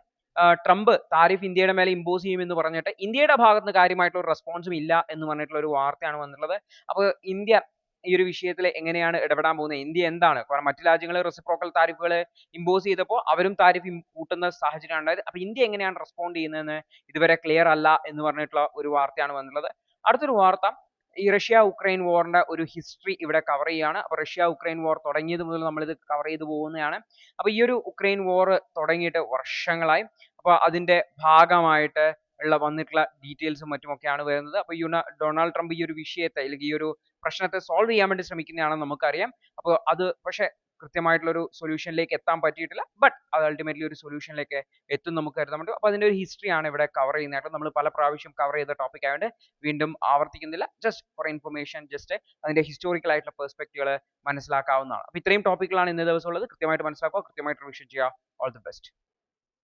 ട്രംപ് താരിഫ് ഇന്ത്യയുടെ മേലെ ഇമ്പോസ് ചെയ്യുമെന്ന് പറഞ്ഞിട്ട് ഇന്ത്യയുടെ ഭാഗത്ത് നിന്ന് കാര്യമായിട്ടുള്ള റെസ്പോൺസും ഇല്ല എന്ന് പറഞ്ഞിട്ടുള്ള ഒരു വാർത്തയാണ് വന്നിട്ടുള്ളത്. അപ്പോൾ ഇന്ത്യ ഈ ഒരു വിഷയത്തിൽ എങ്ങനെയാണ് ഇടപെടാൻ പോകുന്നത്? ഇന്ത്യ എന്താണ്? കാരണം മറ്റു രാജ്യങ്ങൾ റെസിപ്രോക്കൽ താരിഫുകൾ ഇമ്പോസ് ചെയ്തപ്പോൾ അവരും താരിഫ് കൂട്ടുന്ന സാഹചര്യമാണ് ഉണ്ടായത്. അപ്പോൾ ഇന്ത്യ എങ്ങനെയാണ് റെസ്പോണ്ട് ചെയ്യുന്നതെന്ന് ഇതുവരെ ക്ലിയർ അല്ല എന്ന് പറഞ്ഞിട്ടുള്ള ഒരു വാർത്തയാണ് വന്നിട്ടുള്ളത്. അടുത്തൊരു വാർത്ത ഈ റഷ്യ ഉക്രൈൻ വാറിന്റെ ഒരു ഹിസ്റ്ററി ഇവിടെ കവർ ചെയ്യുകയാണ്. അപ്പോൾ റഷ്യ ഉക്രൈൻ വാർ തുടങ്ങിയത് മുതൽ നമ്മളിത് കവർ ചെയ്തു പോകുന്നതാണ്. അപ്പോൾ ഈ ഒരു ഉക്രൈൻ വാർ തുടങ്ങിയിട്ട് വർഷങ്ങളായി. അപ്പോൾ അതിന്റെ ഭാഗമായിട്ട് വന്നിട്ടുള്ള ഡീറ്റെയിൽസും മറ്റുമൊക്കെയാണ് വരുന്നത്. അപ്പോൾ ഡൊണാൾഡ് ട്രംപ് ഈ ഒരു വിഷയത്തെ അല്ലെങ്കിൽ ഈ ഒരു പ്രശ്നത്തെ സോൾവ് ചെയ്യാൻ വേണ്ടി ശ്രമിക്കുന്നതാണെന്ന് നമുക്കറിയാം. അപ്പോൾ അത് പക്ഷേ കൃത്യമായിട്ടുള്ള ഒരു സൊല്യൂഷനിലേക്ക് എത്താൻ പറ്റിയിട്ടില്ല. ബട്ട് അത് അൾട്ടിമേറ്റ്ലി ഒരു സൊല്യൂഷനിലേക്ക് എത്തും നമുക്ക് കരുതാൻ പറ്റും. അപ്പോൾ അതിന്റെ ഒരു ഹിസ്റ്ററിയാണ് ഇവിടെ കവർ ചെയ്യുന്നതായിട്ട് നമ്മൾ പല പ്രാവശ്യം കവർ ചെയ്ത ടോപ്പിക് ആയതുകൊണ്ട് വീണ്ടും ആവർത്തിക്കുന്നില്ല. ജസ്റ്റ് ഫോർ ഇൻഫർമേഷൻ ജസ്റ്റ് അതിന്റെ ഹിസ്റ്റോറിക്കൽ ആയിട്ടുള്ള പെർസ്പെക്റ്റീവുകൾ മനസ്സിലാക്കാവുന്നതാണ്. അപ്പോൾ ഇത്രയും ടോപ്പിക്കുകളാണ് ഇന്നേ ദിവസം ഉള്ളത്. കൃത്യമായിട്ട് മനസ്സിലാക്കുക, കൃത്യമായിട്ട് റിവിഷൻ ചെയ്യുക. All the best.